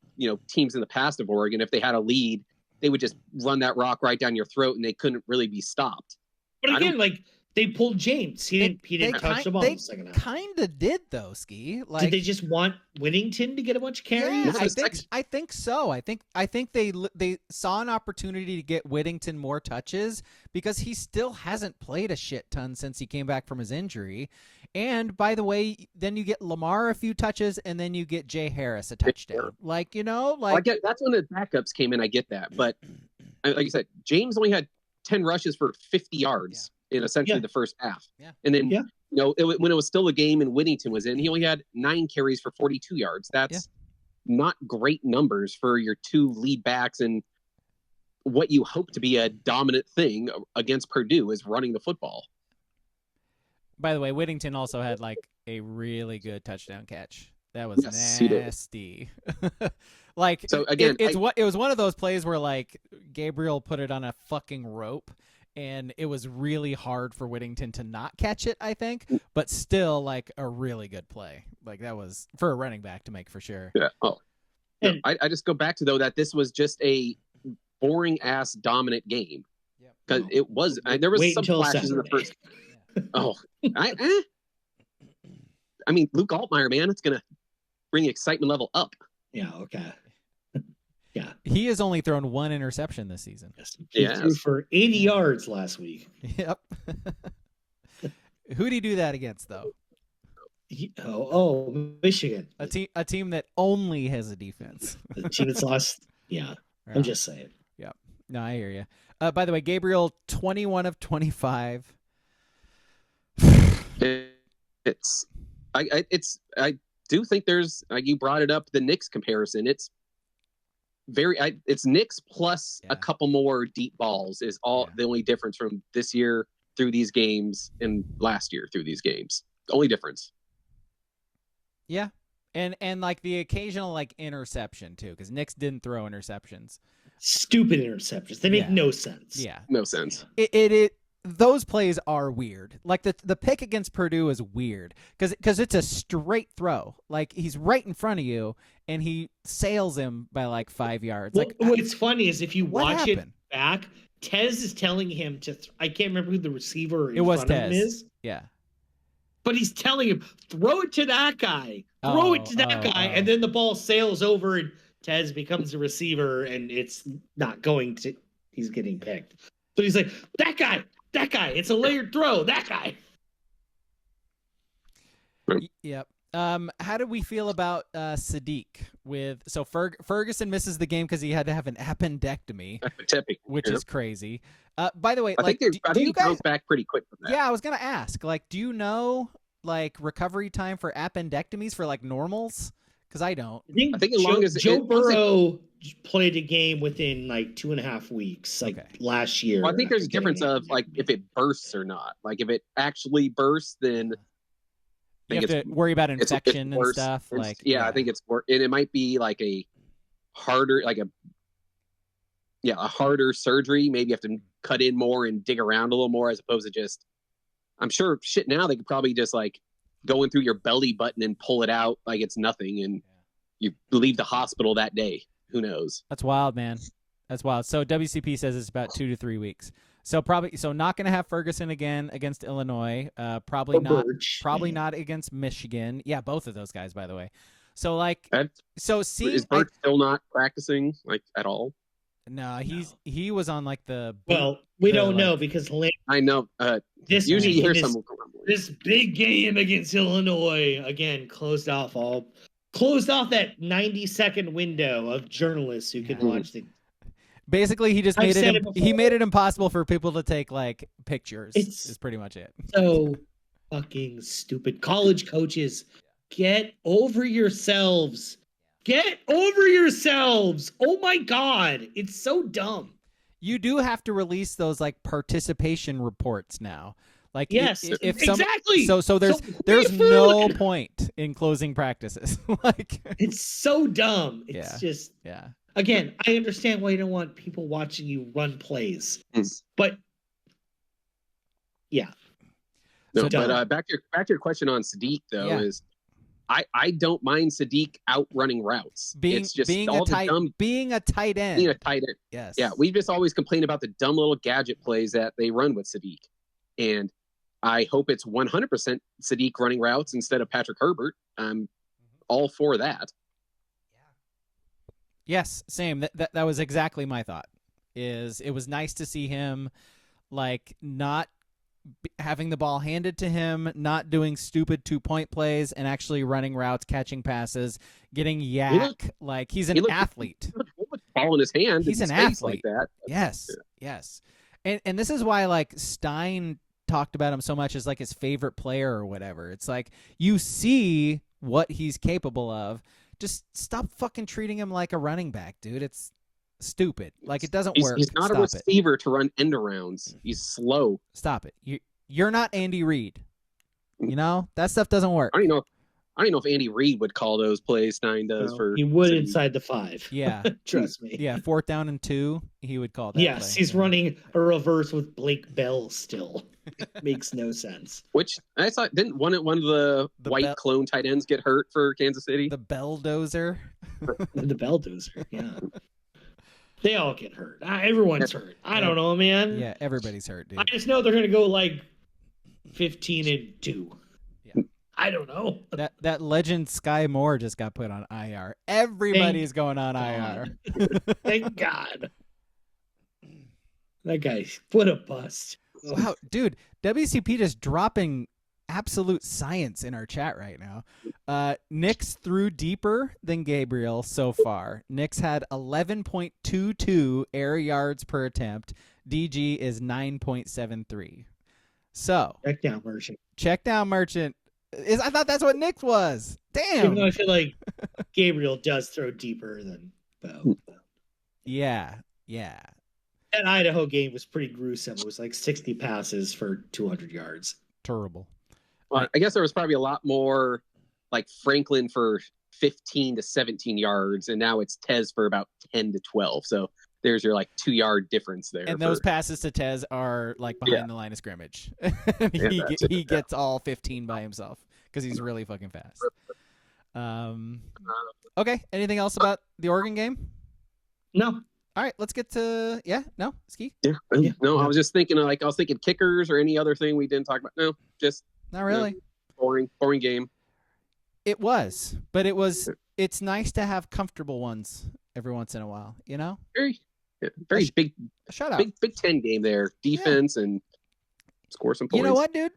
teams in the past of Oregon, if they had a lead, they would just run that rock right down your throat, and they couldn't really be stopped. But again, like, they pulled James. He didn't touch the ball in the second half. They kind of did, though, Ski. Like, did they just want Whittington to get a bunch of carries? Yeah, I think so. I think they saw an opportunity to get Whittington more touches because he still hasn't played a shit ton since he came back from his injury. And by the way, then you get Lamar a few touches, and then you get Jay Harris a touchdown. Like, I get that's when the backups came in. I get that, but like you said, James only had 10 rushes for 50 yards. in essentially the first half. Yeah. And then, when it was still a game and Whittington was in, he only had 9 carries for 42 yards. That's not great numbers for your 2 lead backs, and what you hope to be a dominant thing against Purdue is running the football. By the way, Whittington also had like a really good touchdown catch. That was nasty. Like, so again, it was one of those plays where like Gabriel put it on a fucking rope, and it was really hard for Whittington to not catch it, I think, but still like a really good play. Like that was for a running back to make for sure. Yeah. Oh, no, I just go back to though that this was just a boring ass dominant game because it was. There was some flashes in the first. I mean, Luke Altmaier, man, it's gonna bring the excitement level up. Yeah. Okay. Yeah. He has only thrown 1 interception this season. He threw for 80 yards last week. Yep. Who'd he do that against, though? Michigan. A team that only has a defense. The team that's lost. Yeah. I'm just saying. Yeah. No, I hear you. By the way, Gabriel, 21 of 25. I do think there's, you brought it up, the Knicks comparison. It's Knicks plus a couple more deep balls is all the only difference from this year through these games and last year through these games. The only difference. Yeah. And like the occasional like interception too, because Knicks didn't throw interceptions. Stupid interceptions. They make no sense. Yeah. No sense. Those plays are weird. Like the pick against Purdue is weird because it's a straight throw. Like he's right in front of you and he sails him by like 5 yards. Well, like what's funny is if you watch happened? It back, Tez is telling him to. I can't remember who the receiver it was front of him Tez. is. Yeah. But he's telling him, throw it to that guy. Throw it to that guy. And then the ball sails over and Tez becomes the receiver and it's not going to. He's getting picked. So he's like, that guy. It's a layered throw. That guy. Yep. How do we feel about Sadiq? Ferguson misses the game because he had to have an appendectomy, which is crazy. By the way, I think he bounced back pretty quick from that. Yeah, I was gonna ask. Like, do you know like recovery time for appendectomies for like normals? Because I don't. I think as long as Joe Burrow played a game within like 2.5 weeks, last year. Well, I think there's a difference of like if it bursts or not. Like if it actually bursts, then you have to worry about infection and stuff. I think it's worse. And it might be like a harder, a harder surgery. Maybe you have to cut in more and dig around a little more as opposed to just. I'm sure now they could probably just like go in through your belly button and pull it out like it's nothing, and you leave the hospital that day. Who knows? That's wild, man. That's wild. So WCP says it's about 2 to 3 weeks. So not going to have Ferguson again against Illinois. Probably not against Michigan. Yeah, both of those guys, by the way. So is Burt still not practicing like at all? No, he was on like the. Well, we don't know because I know. Usually you hear some. This big game against Illinois again closed off that 90-second window of journalists who could watch the. Basically, he just made it impossible for people to take like pictures. Is pretty much it. So fucking stupid. College coaches, get over yourselves. Get over yourselves. Oh my God. It's so dumb. You do have to release those like participation reports now. Like exactly. So there's no point in closing practices. Like it's so dumb. It's just Again, I understand why you don't want people watching you run plays, but yeah. No, but back to your question on Sadiq though is I don't mind Sadiq outrunning routes. Being a tight end. Being a tight end. Yes. Yeah, we just always complain about the dumb little gadget plays that they run with Sadiq, and I hope it's 100% Sadiq running routes instead of Patrick Herbert. I'm all for that. Yes, same. That was exactly my thought. It was nice to see him like not having the ball handed to him, not doing stupid 2-point plays, and actually running routes, catching passes, getting like he's an athlete. Ball in his hand. He's an athlete like that. Yes. And this is why like Stein talked about him so much as like his favorite player or whatever. It's like you see what he's capable of. Just stop fucking treating him like a running back, dude. It's stupid. Like it doesn't work. He's not a receiver to run end arounds. He's slow. Stop it. You're not Andy Reid. You know that stuff doesn't work. I don't know if Andy Reid would call those plays Stein does for. He would inside the 5. Yeah, trust me. Yeah, 4th down and 2, he would call that. Yes, play. he's running a reverse with Blake Bell still. Makes no sense. Which I thought didn't one of the white clone tight ends get hurt for Kansas City? The Belldozer. The Belldozer. Yeah. They all get hurt. Everyone's hurt. I don't know, man. Yeah, everybody's hurt, dude. I just know they're gonna go like 15-2. Yeah. I don't know. That legend Sky Moore just got put on IR. Everybody's going on IR. Thank God. That guy, what a bust. Wow, dude, WCP just dropping absolute science in our chat right now. Nick's threw deeper than Gabriel so far. Nick's had 11.22 air yards per attempt. DG is 9.73. So check down merchant. I thought that's what Nick was. Damn. Even though I feel like Gabriel does throw deeper than Bo. Yeah. That Idaho game was pretty gruesome. It was like 60 passes for 200 yards. Terrible. Well, I guess there was probably a lot more like Franklin for 15 to 17 yards, and now it's Tez for about 10 to 12. So there's your like 2-yard difference there. And those passes to Tez are like behind the line of scrimmage. he gets all 15 by himself because he's really fucking fast. Okay. Anything else about the Oregon game? No. All right, let's get to Ski. Yeah. No, I was just thinking kickers or any other thing we didn't talk about. No, just not really. Boring game. It was, but it's nice to have comfortable ones every once in a while, you know? Very big shutout. Big 10 game there. Defense and score some points. You know what, dude?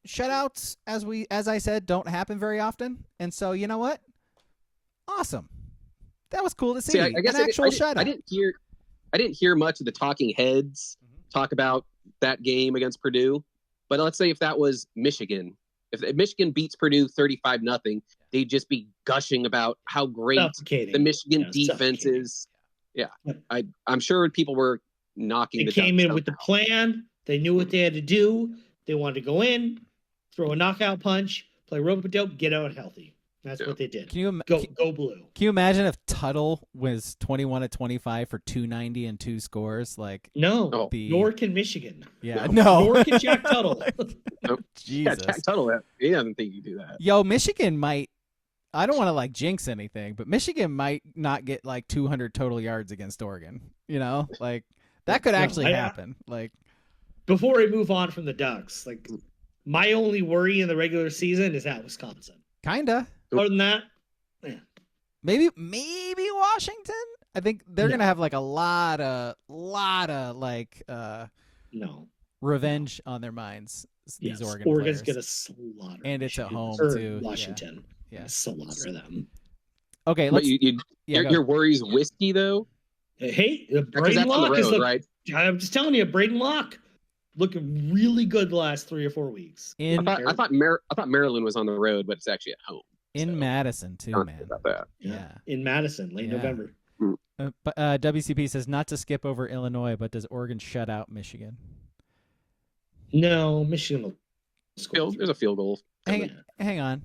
Shutouts, as I said, don't happen very often. And so, you know what? Awesome. That was cool to see. I guess an actual shutout. I didn't hear much of the talking heads talk about that game against Purdue. But let's say if that was Michigan, if Michigan beats Purdue 35-0, they'd just be gushing about how great the Michigan defense is. Yeah, I'm sure people were knocking. They came in with the plan. They knew what they had to do. They wanted to go in, throw a knockout punch, play rope-a-dope, get out healthy. That's what they did. Go blue. Can you imagine if Tuttle was 21-25 for 290 and 2 scores? Like nor can Michigan. Yeah, nor can Jack Tuttle. Jesus, Jack Tuttle, he doesn't think you do that. Yo, Michigan might. I don't want to like jinx anything, but Michigan might not get like 200 total yards against Oregon. You know, like that could actually happen. Like before we move on from the Ducks, like my only worry in the regular season is at Wisconsin. Kinda. Other than that, maybe Washington. I think they're gonna have like a lot of like revenge on their minds. These Oregon's players. gonna slaughter, and it's at home too. Washington, slaughter them. Okay, let's. Your worries whiskey though. Hey, Braden Locke is right. I'm just telling you, Braden Locke looking really good the last 3 or 4 weeks. I thought Maryland was on the road, but it's actually at home. In Madison too, man. About that. Yeah, in Madison, late November. But WCP says not to skip over Illinois, but does Oregon shut out Michigan? No, Michigan will score. There's a field goal. Hang on.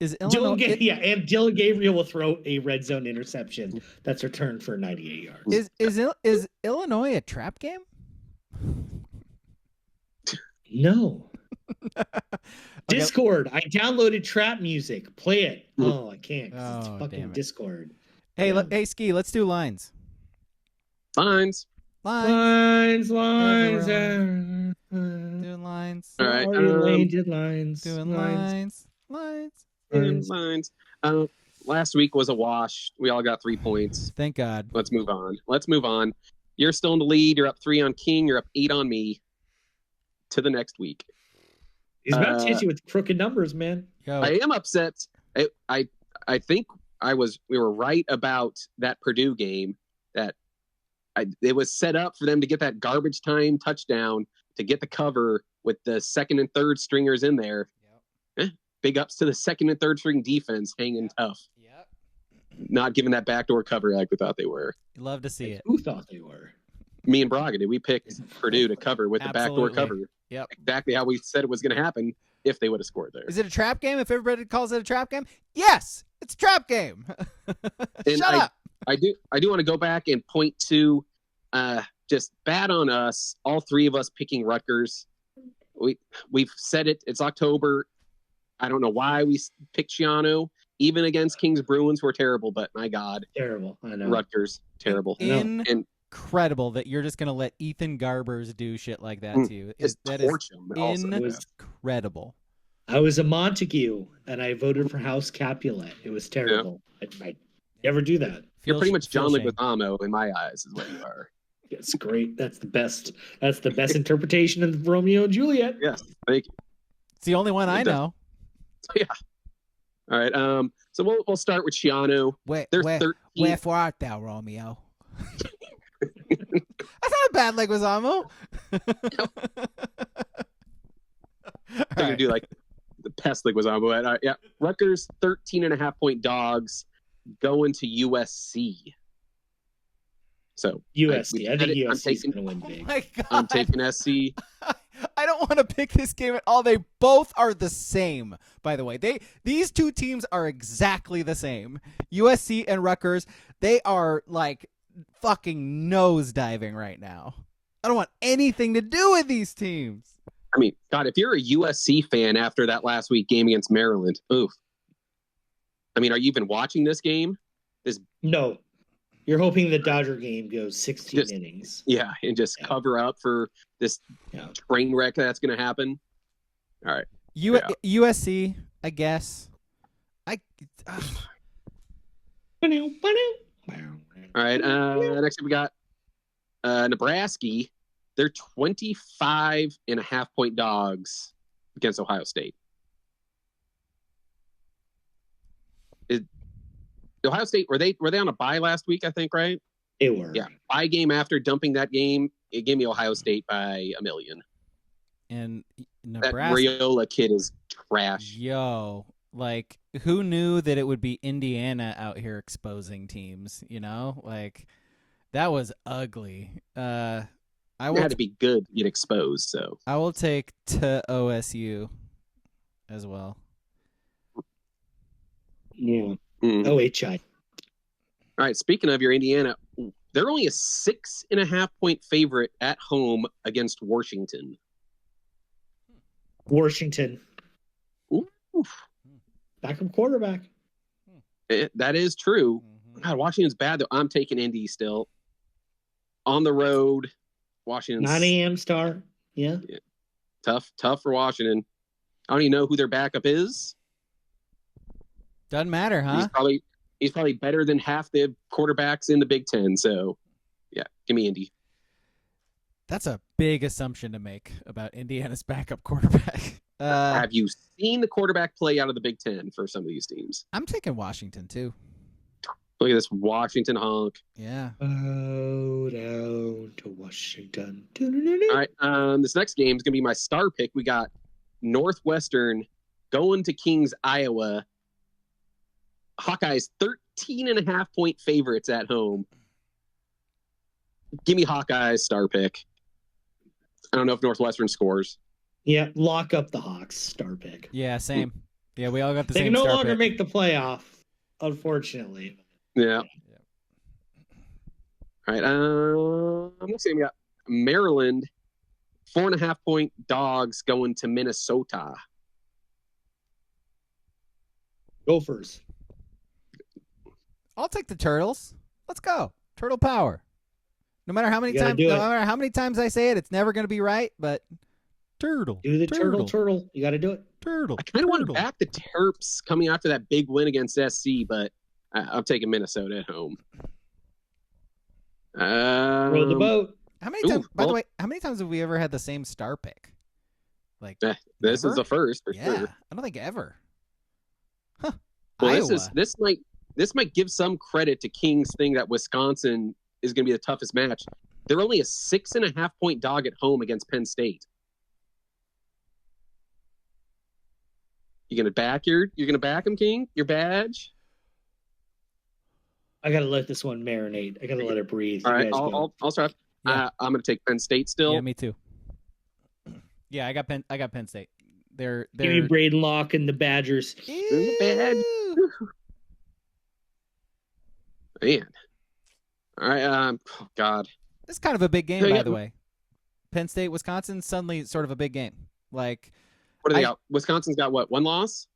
Is Illinois? And Dylan Gabriel will throw a red zone interception that's returned for 98 yards. Is Illinois a trap game? No. Discord. I downloaded trap music. Play it. Oh, I can't. It's fucking Discord. Hey, hey, Ski. Let's do lines. Lines. Lines. Doing lines. All right. Lines. Doing lines. Lines. Last week was a wash. We all got 3 points. Thank God. Let's move on. You're still in the lead. You're up 3 on King. You're up 8 on me. To the next week. He's about to hit you with crooked numbers, man. Yo. I am upset. I think we were right about that Purdue game, that it was set up for them to get that garbage time touchdown to get the cover, with the second and third stringers in there. Big ups to the second and third string defense hanging tough. Yep. Not giving that backdoor cover like we thought they were. You love to see it. Who thought they were? Me and Braga did. We picked Purdue to cover with the backdoor cover. Yep. Exactly how we said it was going to happen if they would have scored there. Is it a trap game if everybody calls it a trap game? Yes, it's a trap game. Shut up. I do want to go back and point to just bad on us, all three of us picking Rutgers. We've said it. It's October. I don't know why we picked Shiano. Even against Kings Bruins, we're terrible, but my God. Terrible. I know. Rutgers, terrible. Incredible that you're just going to let Ethan Garbers do shit like that to you. That is incredible. I was a Montague, and I voted for House Capulet. It was terrible. Yeah. I never do that. You're pretty much John Leguizamo in my eyes, is what you are. It's great. That's the best. That's the best interpretation of Romeo and Juliet. Yes, thank you. It's the only one I know. Yeah. All right. So we'll start with Shiano. Where art thou, Romeo? That's not a bad Leguizamo. They're gonna do like the pest Leguizamo. Yeah. Rutgers 13.5-point dogs going to USC. So USC. I think USC is going to win big. Oh my God. I'm taking SC. I don't want to pick this game at all. They both are the same, by the way. These two teams are exactly the same. USC and Rutgers, they are like fucking nosediving right now. I don't want anything to do with these teams. I mean, God, if you're a USC fan after that last week game against Maryland, oof. I mean, are you even watching this game? No. You're hoping the Dodger game goes 16 innings. Yeah, and just cover up for this train wreck that's going to happen. All right. USC, I guess. All right. Next we got Nebraska. They're 25.5-point dogs against Ohio State. Ohio State, were they on a bye last week, I think, right? They were. Yeah. Bye game after dumping that game, it gave me Ohio State by 1 million. And Nebraska. That Raiola kid is trash. Yo, like, who knew that it would be Indiana out here exposing teams, you know? Like, that was ugly. It had to be good to get exposed, so. I will take to OSU as well. Yeah. OHI. All right. Speaking of your Indiana, they're only a 6.5-point favorite at home against Washington. Washington. Oof. Backup quarterback. That is true. God, Washington's bad, though. I'm taking Indy still. On the road, Washington. 9 a.m. start. Yeah. Tough for Washington. I don't even know who their backup is. Doesn't matter, huh? He's probably better than half the quarterbacks in the Big Ten. So, yeah, give me Indy. That's a big assumption to make about Indiana's backup quarterback. Have you seen the quarterback play out of the Big Ten for some of these teams? I'm taking Washington, too. Look at this Washington honk. Yeah. Oh, down to Washington. All right, this next game is going to be my star pick. We got Northwestern going to Kings, Iowa. Hawkeyes 13.5-point favorites at home. Give me Hawkeyes star pick. I don't know if Northwestern scores. Yeah, lock up the Hawks star pick. Yeah, same. Yeah, we all got the same. They can no longer pick. Make the playoff, unfortunately. Yeah. All right. Let's see. We got Maryland 4.5-point dogs going to Minnesota. Gophers. I'll take the Turtles. Let's go. Turtle power. No matter how many times I say it, it's never going to be right, but turtle. Do the turtle. You got to do it. Turtle. I kind of want to back the Terps coming after that big win against SC, but I'm taking Minnesota at home. Roll the boat. How many times? By the way, how many times have we ever had the same star pick? Like this ever? Is the first for sure. I don't think ever. Huh. Well, Iowa. This might give some credit to King's thing that Wisconsin is going to be the toughest match. They're only a 6.5-point dog at home against Penn State. You gonna back him, King? Your badge? I gotta let this one marinate. I gotta let it breathe. All right, I'll start. Yeah. I'm gonna take Penn State still. Yeah, me too. Yeah, I got Penn State. They're Give me Braden Locke and the Badgers. Ew. Man. All right. Oh God. It's kind of a big game, by the way. Penn State, Wisconsin, suddenly sort of a big game. Like, what do they got? Wisconsin's got what? 1 loss?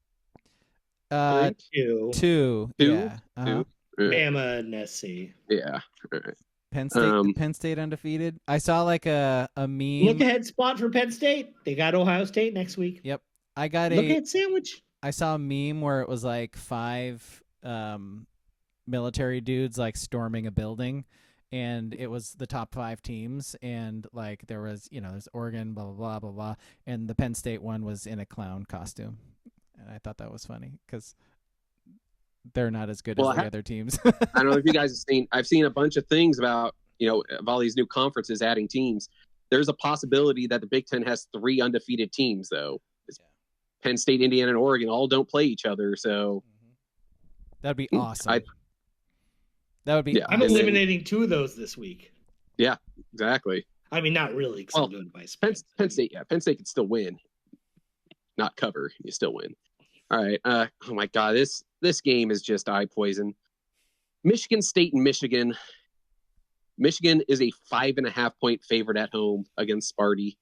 Two. Two. Yeah. Two. Bama and SC. Yeah. All right. Penn State undefeated. I saw like a meme. Look ahead spot for Penn State. They got Ohio State next week. Yep. I got Look ahead sandwich. I saw a meme where it was like 5 military dudes like storming a building, and it was the top 5 teams, and like there was, there's Oregon, blah blah blah blah blah, and the Penn State one was in a clown costume, and I thought that was funny because they're not as good as the other teams. I don't know if you guys have seen. I've seen a bunch of things about of all these new conferences adding teams. There's a possibility that the Big Ten has 3 undefeated teams, though. Penn State, Indiana, and Oregon all don't play each other, so that'd be awesome. That would be. Yeah, I'm eliminating 2 of those this week. Yeah, exactly. I mean, not really. Because I'm doing vice. Penn State, Penn State can still win, not cover. You still win. All right. Oh my God, this game is just eye poison. Michigan State and Michigan. Michigan is a 5.5 point favorite at home against Sparty.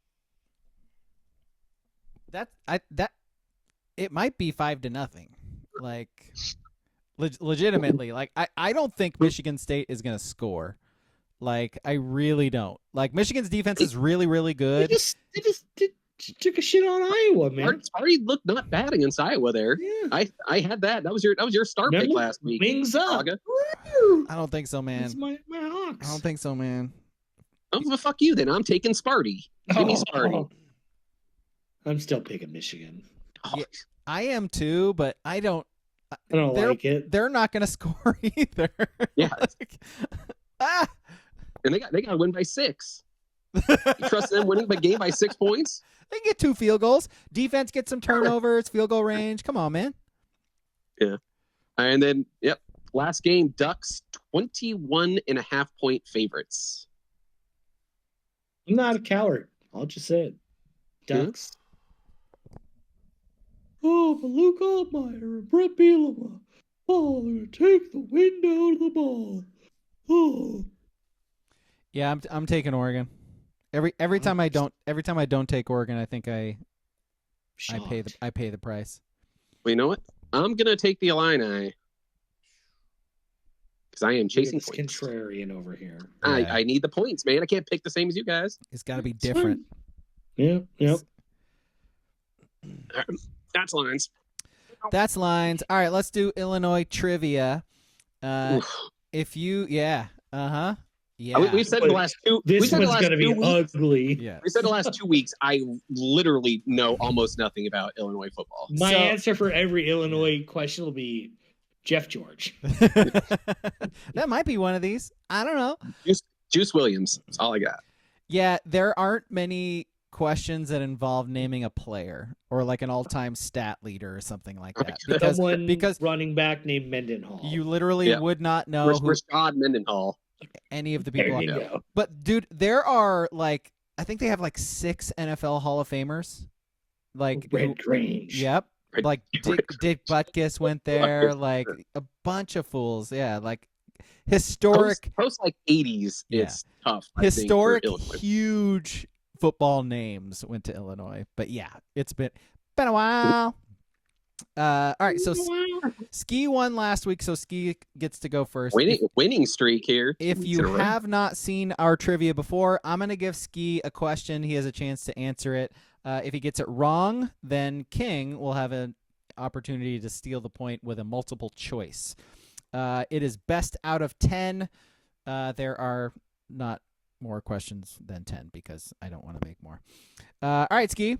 It might be 5-0. Like, legitimately, like I don't think Michigan State is gonna score. Like, I really don't. Like, Michigan's defense is really, really good. They just took a shit on Iowa, man. Sparty looked not bad against Iowa there. Yeah. I had that. That was your star pick last week. Wings up. I don't think so, man. It's my Hawks. I don't think so, man. Oh, well, fuck you then. I'm taking Sparty. Give me Sparty. I'm still picking Michigan. Yeah, I am too, but I don't like it. They're not going to score either. Yeah. And they got to win by 6. You trust them winning the game by 6 points? They can get 2 field goals. Defense gets some turnovers, field goal range. Come on, man. Yeah. And then, last game, Ducks 21.5 point favorites. I'm not a coward. I'll just say it. Ducks. Oh, Luke Altmaier and Brett Bielema. Oh, they're gonna take the wind out of the ball. Oh. Yeah, I'm taking Oregon. Every time I don't take Oregon, I think I pay the price. Well, you know what? I'm gonna take the Illini because I am chasing points. Contrarian over here. I need the points, man. I can't pick the same as you guys. It's got to be different. Yeah. Yep. That's lines. That's lines. All right, let's do Illinois trivia. If you, yeah. We said the last 2. This one's going to be ugly. Yeah. We said the last 2 weeks. I literally know almost nothing about Illinois football. My answer for every Illinois question will be Jeff George. That might be one of these. I don't know. Juice Williams. That's all I got. Yeah, there aren't many questions that involve naming a player or like an all-time stat leader or something like that. Because running back named Mendenhall. You literally would not know Rashad Mendenhall. Any of the people. But dude, there are like, I think they have like 6 NFL Hall of Famers. Like Red Grange. Yep. Like Dick Butkus went there. Like a bunch of fools. Yeah. Like historic. Post like 80s. It's tough. Historic, huge football names went to Illinois. But yeah, it's been a while. All right, so Ski won last week, so Ski gets to go first. Winning streak here. If you have not seen our trivia before, I'm going to give Ski a question. He has a chance to answer it. If he gets it wrong, then King will have an opportunity to steal the point with a multiple choice. It is best out of 10. There are not more questions than 10 because I don't want to make more. All right, Ski.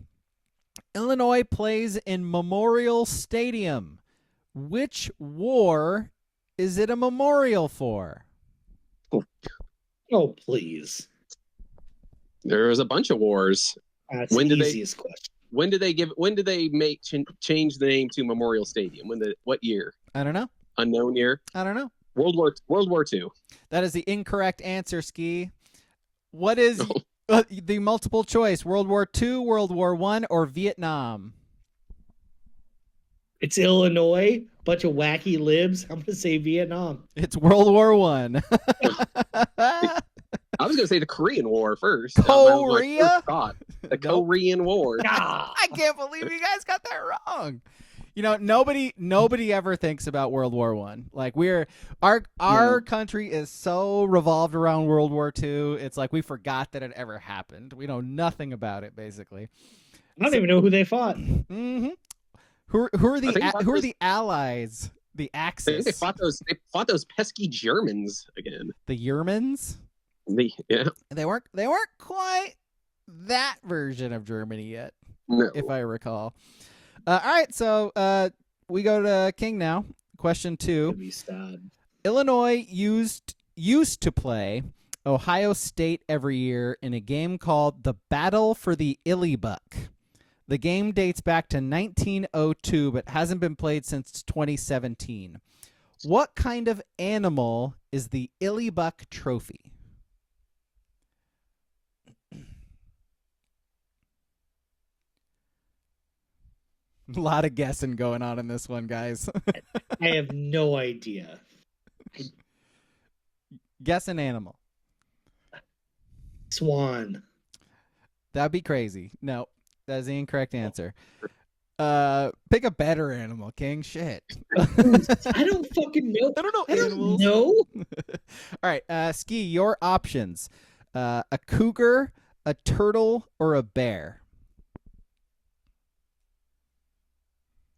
Illinois plays in Memorial Stadium. Which war is it a memorial for? Oh, please. There's a bunch of wars. That's the easiest question. When did they change the name to Memorial Stadium? What year? I don't know. Unknown year. I don't know. World War II. That is the incorrect answer, Ski. What is the multiple choice? World War II, World War I, or Vietnam? It's Illinois. Bunch of wacky libs. I'm gonna say Vietnam. It's World War I. I was going to say the Korean War first. Korea? The Korean War. I can't believe you guys got that wrong. You know, nobody ever thinks about World War One. Like our country is so revolved around World War II. It's like we forgot that it ever happened. We know nothing about it, basically. I don't even know who they fought. Mm-hmm. Who are the allies? The Axis. They fought those pesky Germans again. The Germans? Yeah. They weren't quite that version of Germany yet, if I recall. All right, so we go to King now. Question 2. Illinois used to play Ohio State every year in a game called the Battle for the Illybuck. The game dates back to 1902, but hasn't been played since 2017. What kind of animal is the Illybuck Trophy? A lot of guessing going on in this one, guys. I have no idea. Guess an animal. Swan. That'd be crazy. No, that is the incorrect answer. Pick a better animal, King. Shit. I don't fucking know. I don't know I animals. don't know. All right, Ski, your options. A cougar, a turtle, or a bear?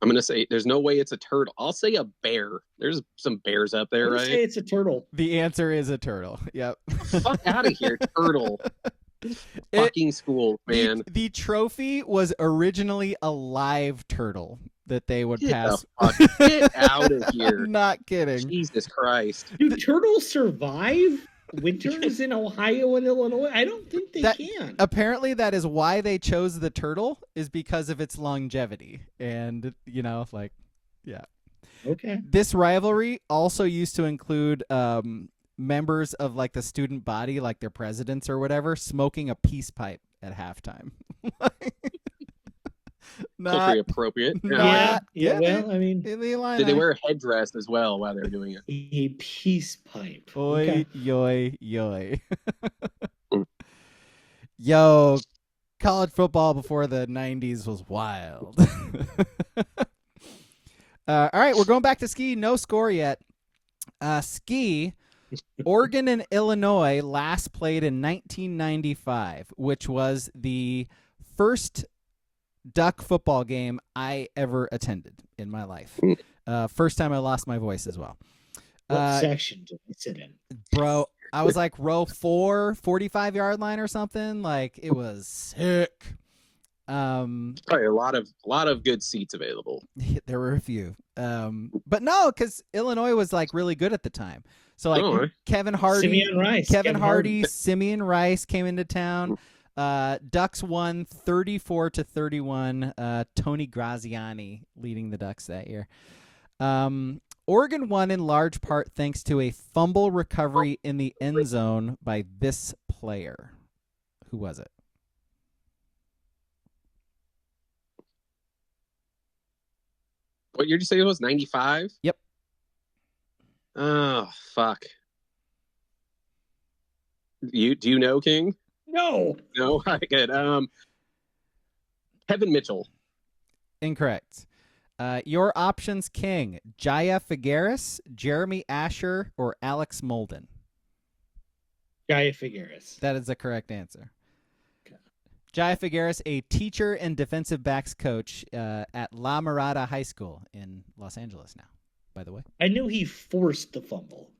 I'm going to say there's no way it's a turtle. I'll say a bear. There's some bears up there, right? Say it's a turtle. The answer is a turtle. Yep. Fuck out of here, turtle. Fucking school, man. The trophy was originally a live turtle that they would pass. Get out of here. Not kidding. Jesus Christ. Do turtles survive winters in Ohio and Illinois? I don't think they can. Apparently, that is why they chose the turtle, is because of its longevity. And, yeah. Okay. This rivalry also used to include members of, the student body, like their presidents or whatever, smoking a peace pipe at halftime. Culturally appropriate. Yeah. Well, I mean, did they wear a headdress as well while they were doing it? A peace pipe. Oi, yoy, yoy. Yo, college football before the 90s was wild. All right, we're going back to Ski. No score yet. Ski, Oregon and Illinois last played in 1995, which was the first Duck football game I ever attended in my life. First time I lost my voice as well. What section did I sit in? Bro, I was like row 4, 45-yard line or something. It was sick. Probably a lot of good seats available. There were a few. But no, because Illinois was really good at the time. So Kevin Hardy, Kevin Hardy, Simeon Rice came into town. Ducks won 34-31. Tony Graziani leading the Ducks that year. Oregon won in large part thanks to a fumble recovery in the end zone by this player. Who was it? What year did you say it was? 95? Yep. Oh, fuck. Do you know, King? No. All right, good. Kevin Mitchell. Incorrect. Your options, King: Jaya Figueres, Jeremy Asher, or Alex Molden. Jaya Figueres. That is the correct answer. Okay. Jaya Figueres, a teacher and defensive backs coach at La Mirada High School in Los Angeles now, by the way. I knew he forced the fumble.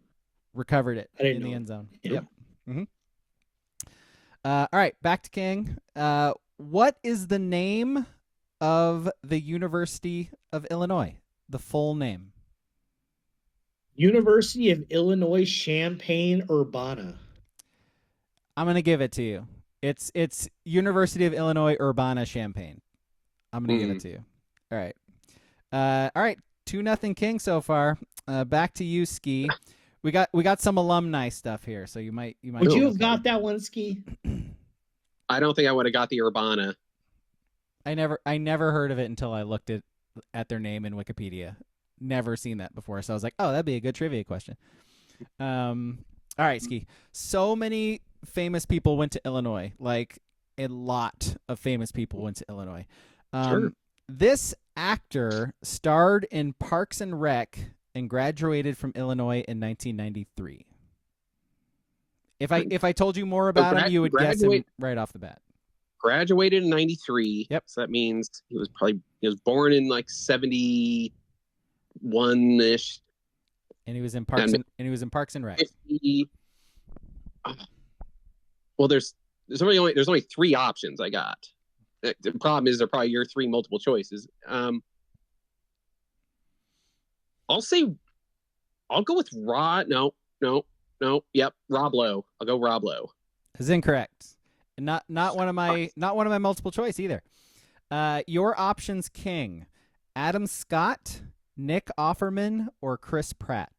Recovered it in the end zone. Yep. Mm-hmm. All right, back to King. What is the name of the University of Illinois? The full name. University of Illinois Champaign-Urbana. I'm going to give it to you. It's University of Illinois Urbana-Champaign. I'm gonna give it to you. All right. All right. 2-0 King so far. Back to you, Ski. We got some alumni stuff here, so you might. Would you have got that one, Ski? I don't think I would have got the Urbana. I never heard of it until I looked at their name in Wikipedia. Never seen that before, so I was like, oh, that'd be a good trivia question. All right, Ski. So many famous people went to Illinois. Like a lot of famous people went to Illinois. Sure. This actor starred in Parks and Rec and graduated from Illinois in 1993. If I told you more about him, you would guess him right off the bat. Graduated in 93. Yep. So that means he was born in like 71-ish. And he was in Parks and Rec. 50, well, there's only 3 options I got. The problem is they're probably your 3 multiple choices. I'll go with Rod. No. Yep, Rob Lowe. I'll go Rob Lowe. Is incorrect. Not one of my multiple choice either. Your options, King: Adam Scott, Nick Offerman, or Chris Pratt.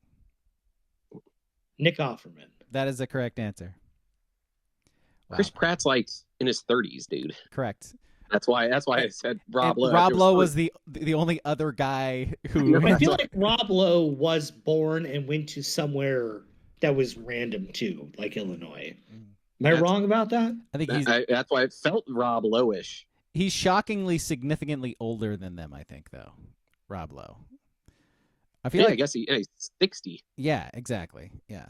Nick Offerman. That is the correct answer. Wow. Chris Pratt's like in his 30s, dude. Correct. That's why I said Rob Lowe. Rob Lowe was the only other guy who. I feel like Rob Lowe was born and went to somewhere that was random too, like Illinois. Am I wrong about that? I think that's why it felt Rob Lowe-ish. He's shockingly significantly older than them, I think, though. Rob Lowe. I feel like, I guess he's 60. Yeah, exactly. Yeah.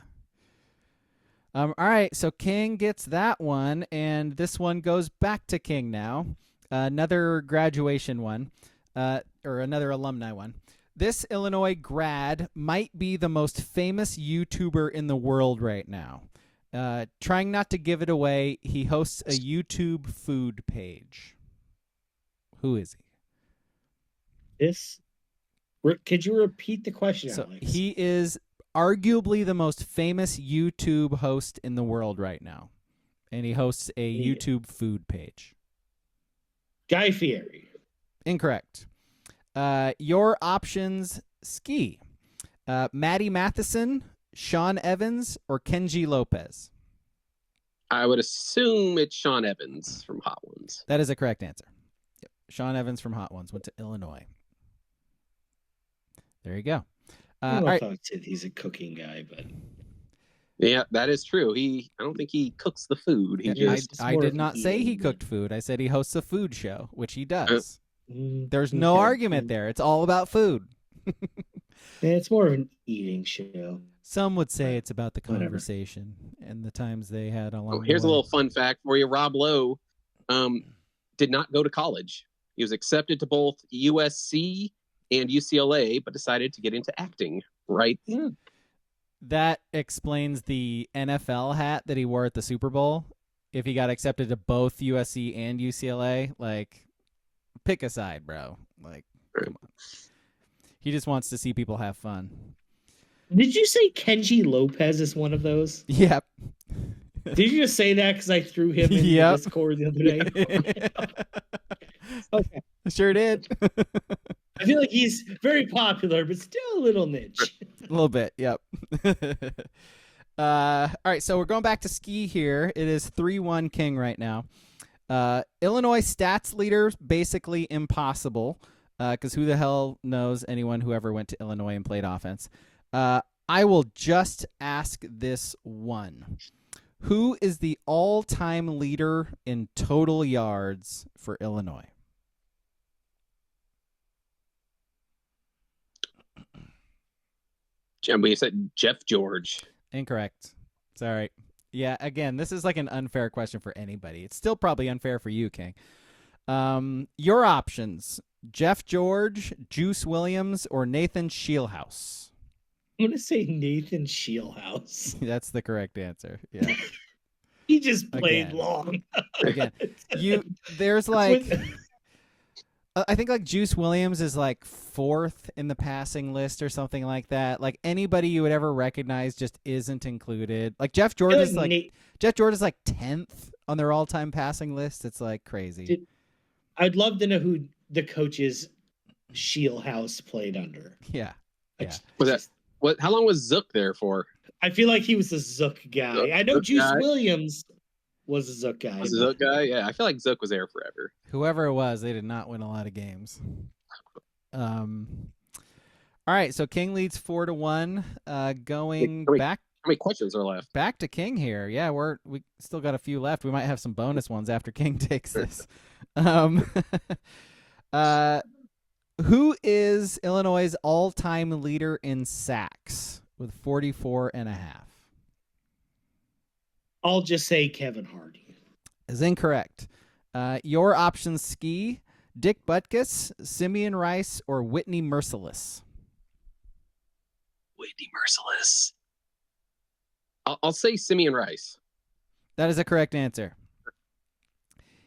All right, so King gets that one, and this one goes back to King now. Another graduation one, or another alumni one. This Illinois grad might be the most famous YouTuber in the world right now. Trying not to give it away, he hosts a YouTube food page. Who is he? Could you repeat the question, So Alex? he is arguably the most famous YouTube host in the world right now, and he hosts a YouTube food page. Guy Fieri. Incorrect. Your options: Ski, Maddie Matheson, Sean Evans, or Kenji Lopez. I would assume it's Sean Evans from Hot Ones. That is a correct answer. Yep. Sean Evans from Hot Ones went to Illinois. There you go. I don't know all if right. I would say he's a cooking guy, but Yeah, that is true. I don't think he cooks the food. I did not say he cooked food. I said he hosts a food show, which he does. There's no argument there. It's all about food. It's more of an eating show. Some would say it's about the conversation and the times they had along. Here's a little fun fact for you. Rob Lowe did not go to college. He was accepted to both USC and UCLA, but decided to get into acting. Right. That explains the NFL hat that he wore at the Super Bowl. If he got accepted to both USC and UCLA, like, pick a side, bro. Like, come on. He just wants to see people have fun. Did you say Kenji Lopez is one of those? Yep. Did you just say that because I threw him in the Discord the other day? Okay. Sure did. I feel like he's very popular, but still a little niche. A little bit, yep. All right, so we're going back to Ski here. It is 3-1 King right now. Illinois stats leader, basically impossible, because who the hell knows anyone who ever went to Illinois and played offense. I will just ask this one. Who is the all-time leader in total yards for Illinois? We said Jeff George. Incorrect. Sorry. Yeah, again, this is like an unfair question for anybody. It's still probably unfair for you, King. Your options: Jeff George, Juice Williams, or Nathan Scheelhaus. I'm going to say Nathan Scheelhaus. That's the correct answer. Yeah. He just played Again. long. Again, there's like, I think like Juice Williams is like 4th in the passing list or something like that. Like anybody you would ever recognize just isn't included. Like Jeff George is like Jeff George is like 10th on their all-time passing list. It's like crazy. I'd love to know the coaches Shieldhouse played under. Yeah. How long was Zook there for? I feel like he was a Zook guy. I know Zook Juice guy. Williams was a Zook guy. Was a Zook guy? Yeah, I feel like Zook was there forever. Whoever it was, they did not win a lot of games. All right, so King leads 4-1. Going back. How many questions are left? Back to King here. Yeah, we still got a few left. We might have some bonus ones after King takes this. Who is Illinois' all-time leader in sacks with 44.5? I'll just say Kevin Hardy. Is incorrect. Your options: Ski, Dick Butkus, Simeon Rice, or Whitney Merciless. Whitney Merciless. I'll say Simeon Rice. That is a correct answer.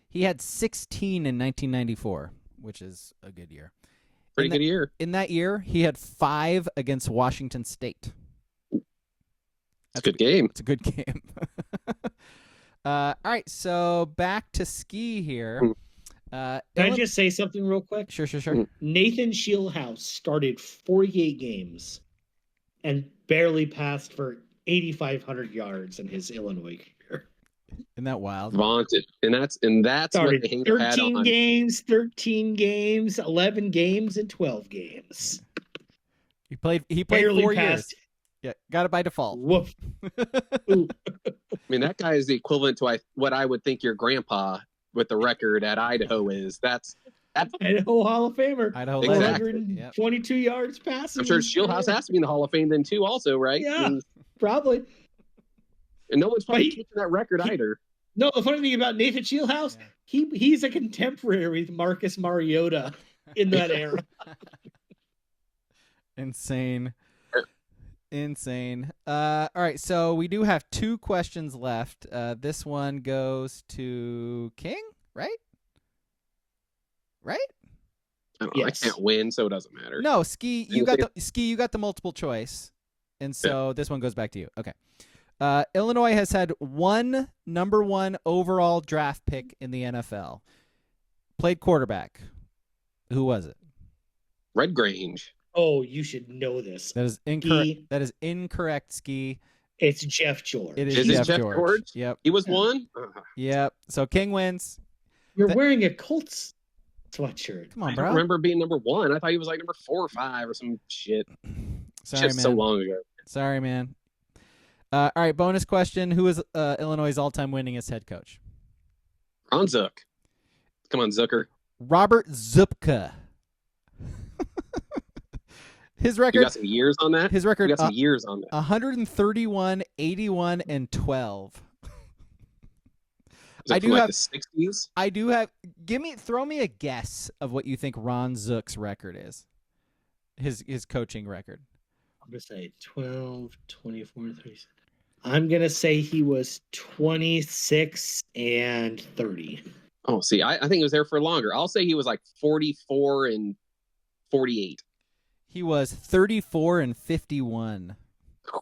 He had 16 in 1994, which is a good year. Pretty good year. In that year, he had 5 against Washington State. That's a good game. It's a good game. All right, so back to Ski here. Can I just say something real quick? Sure. Nathan Shieldhouse started 48 games and barely passed for 8,500 yards in his Illinois career. Isn't that wild? Vaunted. And that's Started what they hang their hat 13 on. games, 13 games, 11 games, and 12 games. He played Barely 4 passed. years. Yeah, got it by default. Woof. I mean, that guy is the equivalent to what I would think your grandpa with the record at Idaho is. That's Idaho Hall of Famer. Idaho Exactly. 422 yards passing. I'm sure Shieldhouse has to be in the Hall of Fame then too, also, right? Yeah, probably. And no one's probably keeping that record either. No, the funny thing about Nathan Shieldhouse, he's a contemporary with Marcus Mariota in that era. Insane. All right, so we do have 2 questions left. This one goes to King, right? I don't know. Yes. I can't win, so it doesn't matter. No, Ski, you got the multiple choice, and so this one goes back to you. Okay. Illinois has had one number 1 overall draft pick in the NFL. Played quarterback. Who was it? Red Grange. Oh, you should know this. That is incorrect. That is incorrect, Ski. It's Jeff George. It Is it Jeff George? Yep. He was one? Yep. So King wins. You're wearing a Colts sweatshirt. Come on, I bro. don't remember being number 1. I thought he was like number 4 or 5 or some shit. Sorry, Just man. so long ago. Sorry, man. All right, bonus question. Who is Illinois' all-time winningest head coach? Ron Zook. Come on, Zucker. Robert Zupka. His record. You got some years on that? His record. You got some years on that. 131, 81, and 12. I do like have the 60s. I do have. Throw me a guess of what you think Ron Zook's record is. His coaching record. I'm going to say 12, 24, 36. I'm going to say he was 26 and 30. Oh, see, I think he was there for longer. I'll say he was like 44 and 48. He was 34 and 51.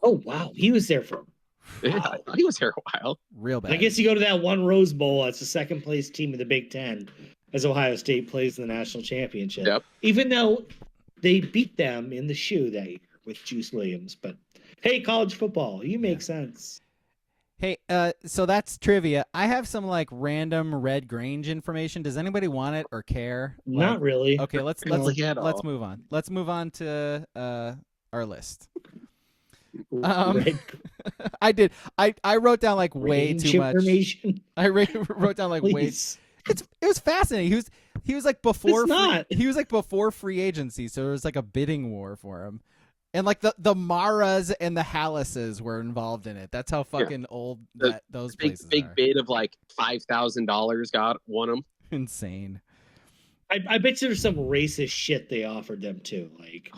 Oh, wow. He was there for Yeah, he was here a while. Real bad. I guess you go to that one Rose Bowl as the second place team in the Big Ten as Ohio State plays in the national championship. Yep. Even though they beat them in the shoe that year with Juice Williams. But hey, college football, you make sense. Hey, so that's trivia. I have some like random Red Grange information. Does anybody want it or care? Not really. Okay, let's all. move on. Let's move on to our list. Red I did. I wrote down like way Grange too much. information. I wrote down like way. Please. It was fascinating. He was like before. It's not. He was like before free agency, so there was like a bidding war for him, and like the Maras and the Hallises were involved in it. That's how fucking old those places big are. bid of like $5,000 won him. Insane. I bet you there's some racist shit they offered them too. Like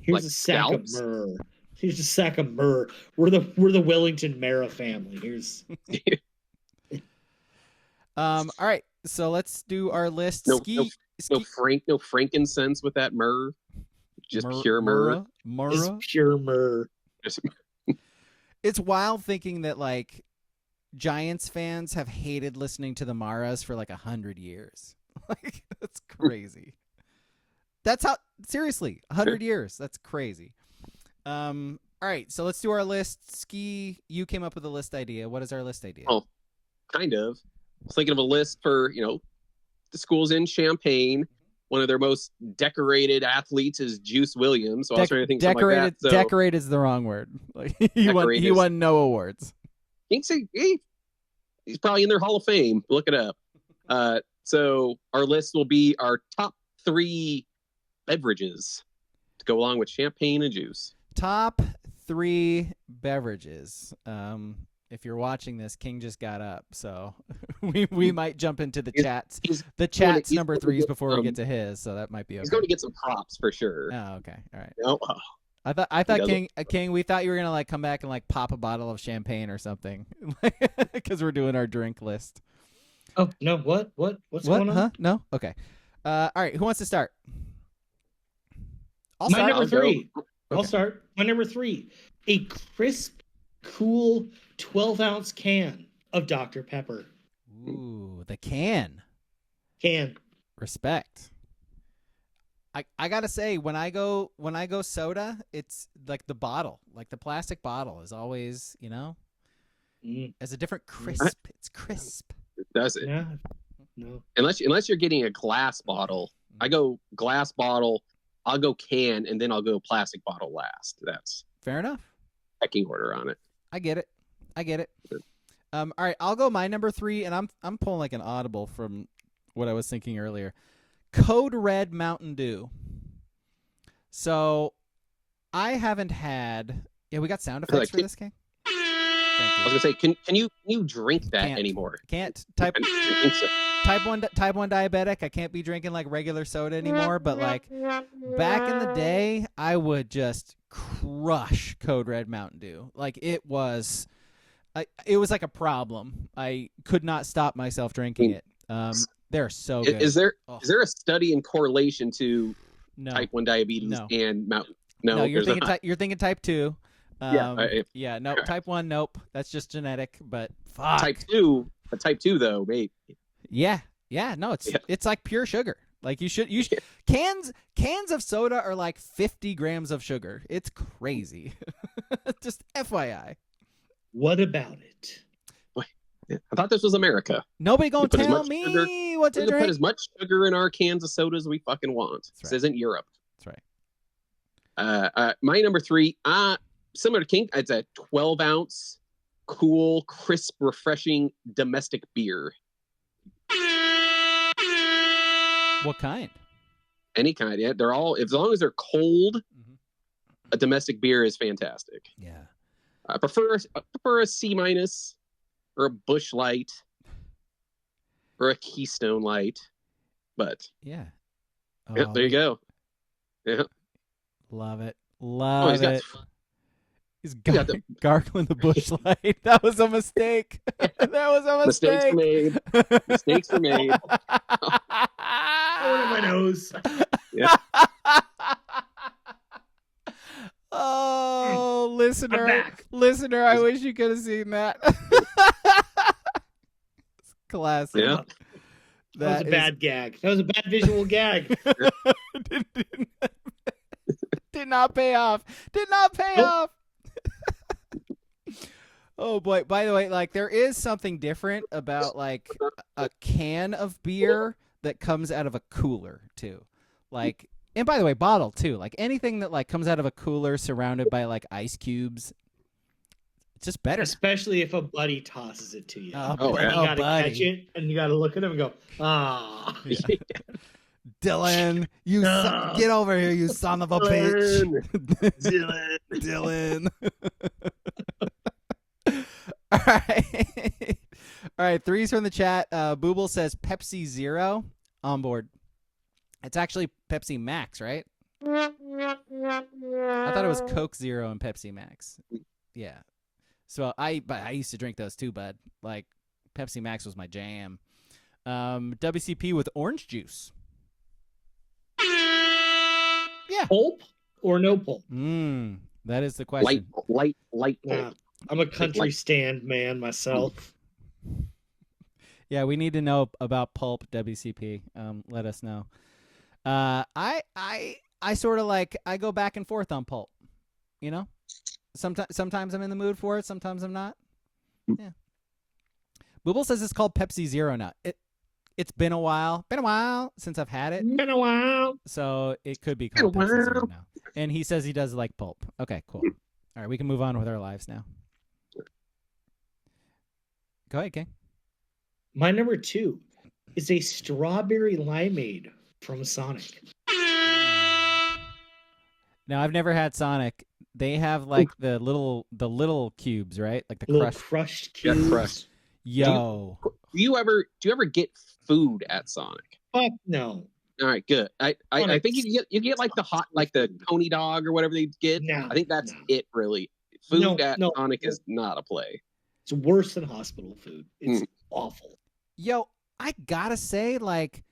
here's Like a sack scalps? of myrrh. Here's a sack of myrrh. We're the Wellington Mara family. Here's All right, so let's do our list. No frankincense with that myrrh. Just pure myrrh. It's pure myrrh. It's wild thinking that like Giants fans have hated listening to the Maras for like 100 years. Like, that's crazy. That's how, seriously, 100 years. That's crazy. All right, so let's do our list. Ski, you came up with a list idea. What is our list idea? Oh, kind of. I was thinking of a list for, the schools in Champaign. One of their most decorated athletes is Juice Williams. So I was trying to think something like that. So, decorate is the wrong word. Like, he won no awards. He's probably in their Hall of Fame. Look it up. So our list will be our top 3 beverages to go along with champagne and juice. Top 3 beverages. If you're watching this, King just got up, so we might jump into the chats. The chat's number 3s before we get to his, so that might be okay. He's going to get some props for sure. Oh, okay, all right. No, I thought King, we thought you were gonna like come back and like pop a bottle of champagne or something, because we're doing our drink list. Oh no! What's going on? Huh? No. Okay. All right. Who wants to start? My number 3. I'll start. My number 3. A crisp, cool 12-ounce can of Dr. Pepper. Ooh, the can. Respect. I gotta say, when I go soda, it's like the bottle, like the plastic bottle is always, as a different crisp. It's crisp. Does it? Yeah. No. Unless you're getting a glass bottle, I go glass bottle. I'll go can, and then I'll go plastic bottle last. That's fair enough. Pecking order on it. I get it. All right, I'll go my number 3, and I'm pulling like an audible from what I was thinking earlier. Code Red Mountain Dew. So I haven't had. Yeah, we got sound effects for this, King. Thank you. I was gonna say, can you drink that anymore? Can't. Type 1 diabetic. I can't be drinking like regular soda anymore. But like back in the day, I would just crush Code Red Mountain Dew. Like it was like a problem. I could not stop myself drinking it. They're so good. Is there a study in correlation to type 1 diabetes and mountain? No, you're thinking type 2. No, correct. type 1, nope. That's just genetic, but fuck. Type 2 though, maybe. Yeah, no, it's like pure sugar. Like you should cans of soda are like 50 grams of sugar. It's crazy. Just FYI. What about it? I thought this was America. Nobody gonna tell me what to drink. Put as much sugar in our cans of soda as we fucking want. Right. This isn't Europe. That's right. My number 3, similar to King, it's a 12-ounce, cool, crisp, refreshing domestic beer. What kind? Any kind, yeah. They're all, as long as they're cold, a domestic beer is fantastic. Yeah. I prefer a C- or a Busch Light or a Keystone Light, but yeah. There you go. Yeah. Love it. He's gargling the Busch Light. That was a mistake. Mistakes were made. Mistakes were made. Going in my nose. Yeah. Oh, listener, I wish you could have seen that. Classic. Yeah. That was a bad gag. That was a bad visual gag. Did not pay off. Oh boy, by the way, like there is something different about like a can of beer that comes out of a cooler too. Like, and by the way, bottle too. Like anything that like comes out of a cooler surrounded by like ice cubes, it's just better. Especially if a buddy tosses it to you. Yeah. You gotta catch it and you gotta look at him and go, ah. Yeah. Dylan, get over here, you son of a bitch. Dylan. All right. 3's from the chat. Booble says Pepsi Zero on board. It's actually Pepsi Max, right? I thought it was Coke Zero and Pepsi Max. Yeah. So I used to drink those too, bud. Like Pepsi Max was my jam. WCP with orange juice. Yeah. Pulp or no pulp? That is the question. Light pulp. Yeah. I'm a country stand man myself. Yeah, we need to know about pulp, WCP. Let us know. I sort of like, I go back and forth on pulp. You know, sometimes I'm in the mood for it, sometimes I'm not. Yeah. Booble says it's called Pepsi Zero now. It's been a while since I've had it. Been a while. So it could be called Pepsi Zero now. And he says he does like pulp. Okay, cool. All right, we can move on with our lives now. Go ahead, King. My number 2 is a strawberry limeade from Sonic. Now, I've never had Sonic. They have like the little cubes, right? Like the Little crushed. crushed cubes. Yeah, crushed. Yo. Do you ever get food at Sonic? Fuck no. All right, good. I think you get like the hot, like the Coney dog or whatever they get. No, I think that's no. it, really. Food at no. Sonic is not a play. It's worse than hospital food. It's awful. Yo, I gotta say, like,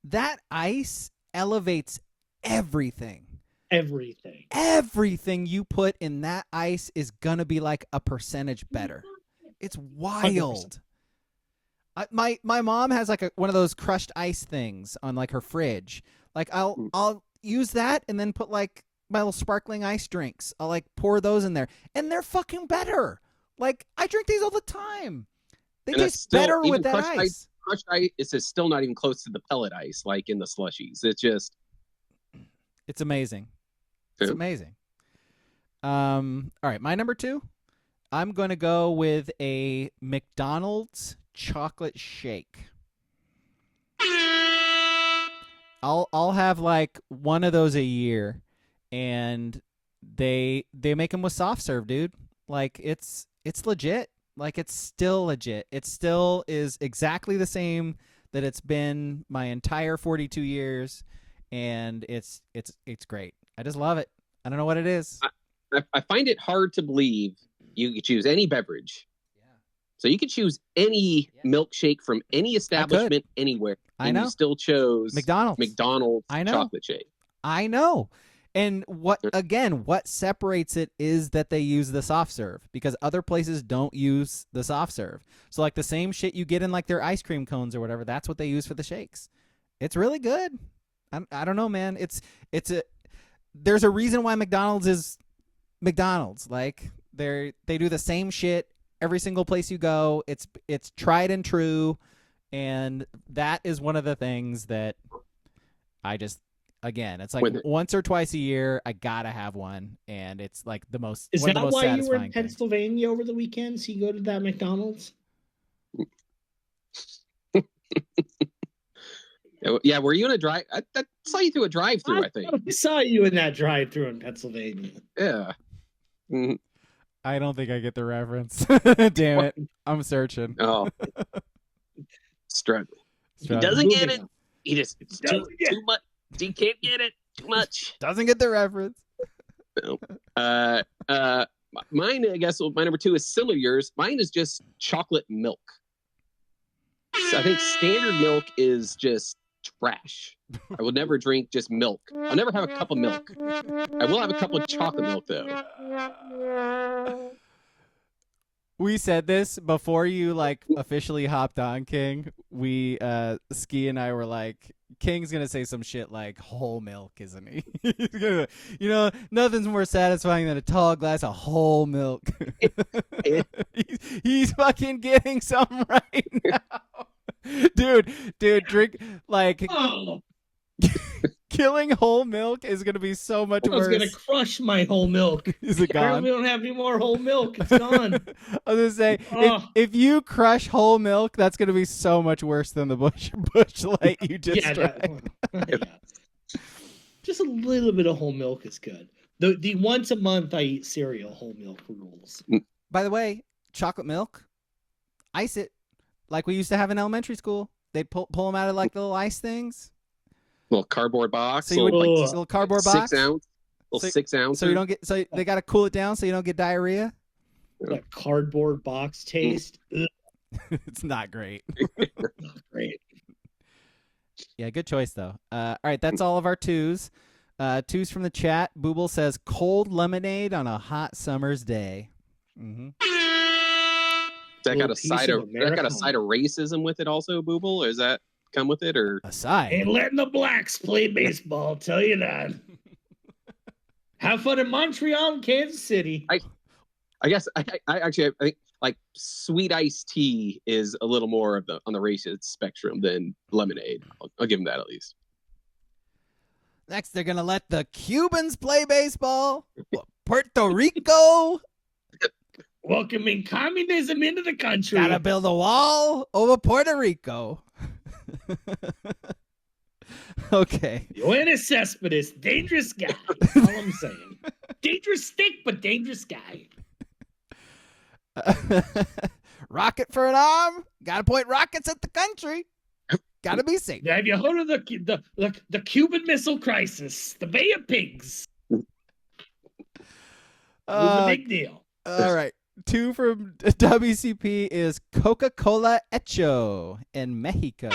that ice elevates everything. Everything you put in that ice is gonna be like a percentage better. It's wild. My mom has like one of those crushed ice things on like her fridge. Like I'll use that and then put like my little sparkling ice drinks. I'll like pour those in there, and they're fucking better. Like I drink these all the time. They taste better with that ice. Crushed ice is still not even close to the pellet ice, like in the slushies. It's amazing. It's amazing. All right, my number 2. I'm going to go with a McDonald's chocolate shake. I'll have like one of those a year, and they make them with soft serve, dude. Like it's legit. Like it's still legit. It still is exactly the same that it's been my entire 42 years, and it's great. I just love it. I don't know what it is. I find it hard to believe you could choose any beverage. Yeah. So you could choose any milkshake from any establishment anywhere. I know. You still chose McDonald's chocolate shake. I know. And what separates it is that they use the soft serve, because other places don't use the soft serve. So like the same shit you get in like their ice cream cones or whatever, that's what they use for the shakes. It's really good. I don't know, man. There's a reason why McDonald's is McDonald's. Like they do the same shit every single place you go. It's tried and true, and that is one of the things that I just, again, it's like once or twice a year I gotta have one, and it's like the most. Is that why you were in Pennsylvania over the weekend? So you go to that McDonald's? Yeah, were you in a drive? I saw you through a drive-through. I think I saw you in that drive-through in Pennsylvania. Yeah. Mm-hmm. I don't think I get the reference. Damn it! I'm searching. Oh, struggling. He doesn't get it. He just too much. He can't get it. Too much. Doesn't get the reference. No. Mine, I guess, my number 2 is similar to yours. Mine is just chocolate milk. So I think standard milk is just trash. I will never drink just milk. I'll never have a cup of milk. I will have a cup of chocolate milk, though. We said this before you like officially hopped on, King. We Ski and I were like, King's gonna say some shit like whole milk, isn't he? He's gonna, nothing's more satisfying than a tall glass of whole milk. he's fucking getting some right now. Dude, drink like killing whole milk is gonna be so much worse. I was gonna crush my whole milk. Is it gone? We don't have any more whole milk. It's gone. I was gonna say, if you crush whole milk, that's gonna be so much worse than the Bush Light you just tried. Yeah. Just a little bit of whole milk is good. The once a month I eat cereal, whole milk rules. By the way, chocolate milk, ice it like we used to have in elementary school. They'd pull them out of like the little ice things. Little cardboard box. So you would little cardboard box. 6 ounce. Little 6 ounce. So you don't get. So they got to cool it down so you don't get diarrhea. That cardboard box taste. It's not great. Not great. Yeah, good choice though. All right, that's all of our 2s. 2s from the chat. Booble says cold lemonade on a hot summer's day. Mm-hmm. That got Little a side piece of of that got a side Americana. of racism with it also, Booble? Or does that come with it, or Aside. Ain't letting the blacks play baseball, I'll tell you that. Have fun in Montreal and Kansas City. I guess I think like sweet iced tea is a little more of on the racist spectrum than lemonade. I'll give them that at least. Next, they're gonna let the Cubans play baseball. Puerto Rico Welcoming communism into the country. gotta build a wall over Puerto Rico. Okay. Yoenis Cespedes, dangerous guy. That's all I'm saying. Dangerous stick, but dangerous guy. Rocket for an arm. Gotta point rockets at the country. Gotta be safe. Have you heard of the Cuban Missile Crisis? The Bay of Pigs. It was a big deal. All right. 2 from WCP is Coca-Cola Hecho in Mexico.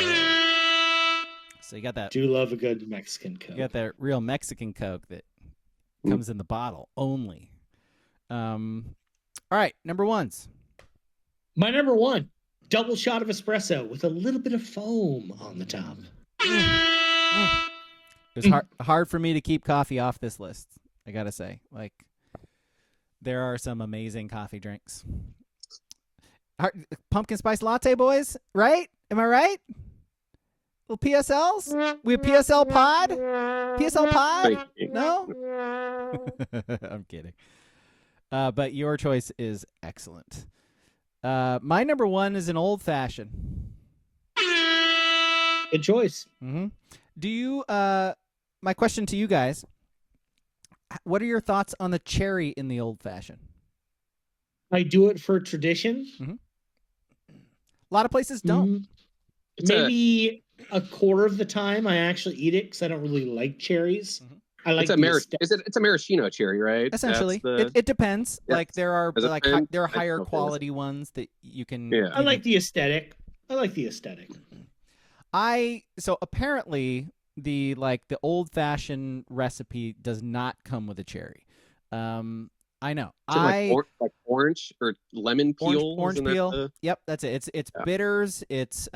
So you got that. Do love a good Mexican Coke. You got that real Mexican Coke that comes in the bottle only. All right, number ones. My number one, double shot of espresso with a little bit of foam on the top. It was hard for me to keep coffee off this list. I gotta say, like, there are some amazing coffee drinks. Pumpkin spice latte, boys. Right? Am I right? Little PSLs? We have PSL pod? PSL pod? No? I'm kidding. But your choice is excellent. My number one is an old fashioned. Good choice. Mm-hmm. Do you, my question to you guys, what are your thoughts on the cherry in the old fashioned? I do it for tradition. Mm-hmm. A lot of places don't. Maybe a quarter of the time I actually eat it because I don't really like cherries. Mm-hmm. I like it's a maraschino cherry, right? Essentially, it depends. Yes. Like there are there are higher Okay. quality ones that you can. Yeah. I like the aesthetic. So apparently the old fashioned recipe does not come with a cherry. I know. Like orange or lemon peel. Orange Isn't that peel. Yep, that's it. It's bitters. It's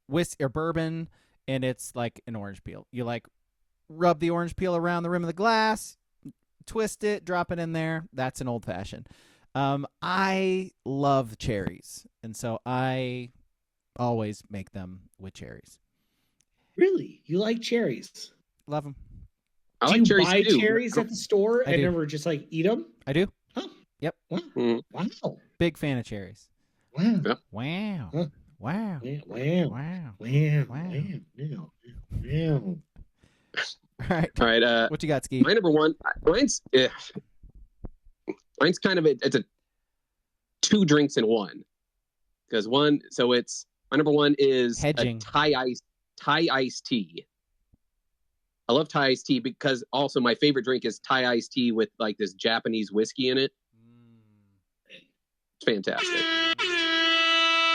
whiskey or bourbon, and it's like an orange peel. You like rub the orange peel around the rim of the glass, twist it, drop it in there. That's an old fashioned. I love cherries, and so I always make them with cherries. Really? You like cherries? Love them. I do like you cherries buy too. cherries at the store I and do. never just like eat them? I do. Oh. Yep. Wow. Mm. Wow. Big fan of cherries. Wow. Yeah. Wow. Huh. Wow. Wow. Wow. Wow. Wow. Wow. Wow. All right. All right. What you got, Ski? My number one. Mine's kind of it's a 2 drinks in one. Because my number one is Hedging. a Thai iced tea. I love Thai iced tea because also my favorite drink is Thai iced tea with like this Japanese whiskey in it. It's fantastic.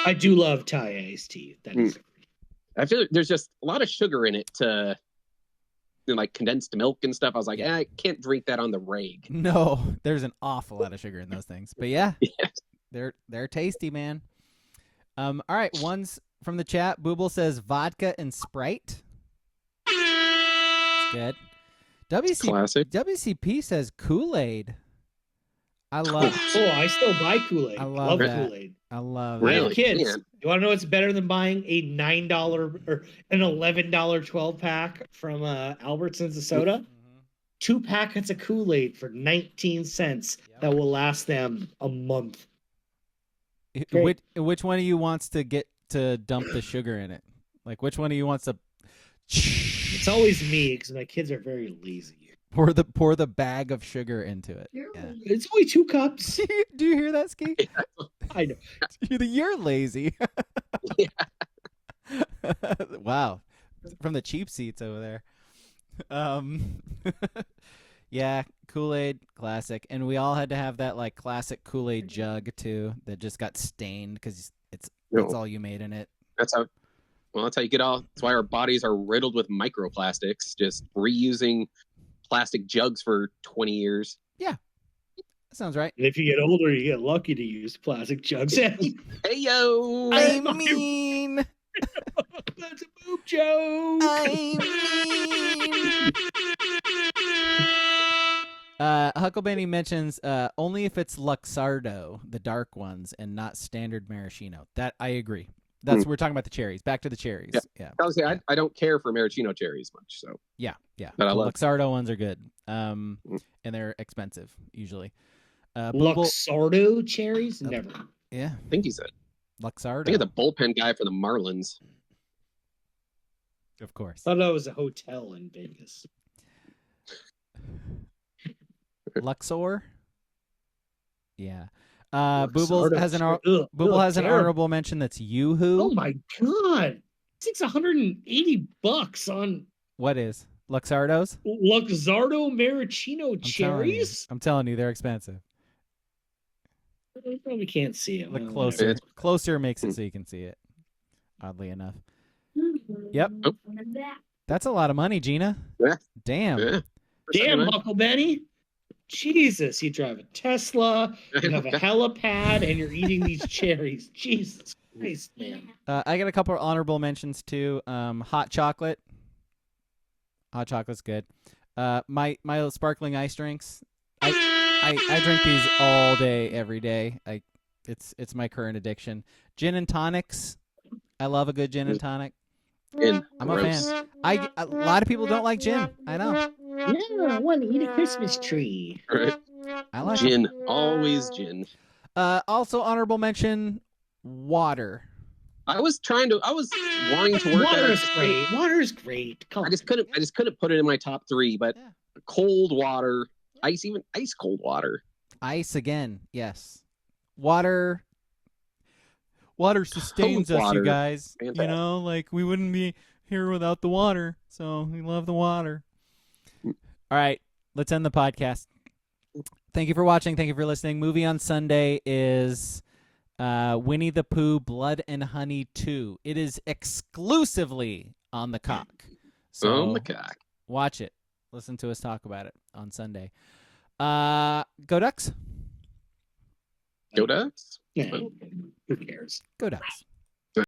I do love Thai iced tea. That is. I feel like there's just a lot of sugar in it to like condensed milk and stuff. I was like, I can't drink that on the reg. No, there's an awful lot of sugar in those things. But yeah, Yes. they're tasty, man. All right, one's from the chat. Booble says vodka and Sprite. Good. Classic. WCP says Kool-Aid. I love. Oh, I still buy Kool-Aid. I love that. Kool-Aid. I love I that. have Really? kids. Man. You want to know what's better than buying a $9 or an $11 12-pack from Albertsons of soda? Mhm. 2 packets of Kool-Aid for 19 cents that will last them a month. Which one of you wants to get to dump the sugar in it? Like, which one of you wants to It's always me because my kids are very lazy. pour the bag of sugar into it? Yeah. It's only 2 cups. Do you hear that, Ski? I know. You're lazy. Yeah. Wow. From the cheap seats over there. Yeah, Kool-Aid, classic. And we all had to have that like classic Kool-Aid jug too that just got stained because that's all you made in it. That's how you get all. That's why our bodies are riddled with microplastics. Just reusing plastic jugs for 20 years. That sounds right. And if you get older, you get lucky to use plastic jugs. Hey yo! I mean, That's a boob joke. Huckleberry mentions only if it's Luxardo, the dark ones, and not standard maraschino. That I agree. That's we're talking about the cherries. Back to the cherries. Yeah. I was saying, I don't care for maraschino cherries much, so Yeah. But I The love Luxardo ones are good. And they're expensive usually. Luxardo cherries? Never. Yeah. I think he's a Luxardo. I think the bullpen guy for the Marlins. Of course. I thought that was a hotel in Vegas. Luxor. Yeah. Booble Luxardo has an cherry. Booble has an terrible. honorable mention that's Yoo-Hoo. Oh my god. It's $180 on What is? Luxardos? Luxardo maraschino cherries? I'm telling you, they're expensive. I probably can't see it. Look Well, closer. whatever. Closer makes it so you can see it. Oddly enough. Yep. That's a lot of money, Gina. Yeah. Damn. Yeah. Damn, Uncle Benny. Jesus, you drive a Tesla, you have a helipad, and you're eating these cherries. Jesus Christ, man. I got a couple of honorable mentions too. Hot chocolate. Hot chocolate's good. My sparkling ice drinks. I drink these all day, every day. It's my current addiction. Gin and tonics. I love a good gin and tonic. I'm a fan. A lot of people don't like gin. I know. Yeah, I want to eat a Christmas tree. Right. I like Gin, always gin. Also honorable mention, water. I was wanting to work Water that is great. Water is great. Come I on. just couldn't put it in my top 3, but Yeah. cold water, ice cold water. Ice again, yes. Water sustains Cold us, water. you guys. Fantastic. You know, like we wouldn't be here without the water. So we love the water. All right, let's end the podcast. Thank you for watching. Thank you for listening. Movie on Sunday is Winnie the Pooh, Blood and Honey 2. It is exclusively on the cock. So Oh my god. watch it. Listen to us talk about it on Sunday. Go Ducks. Go Ducks. Yeah, who cares? Go Ducks.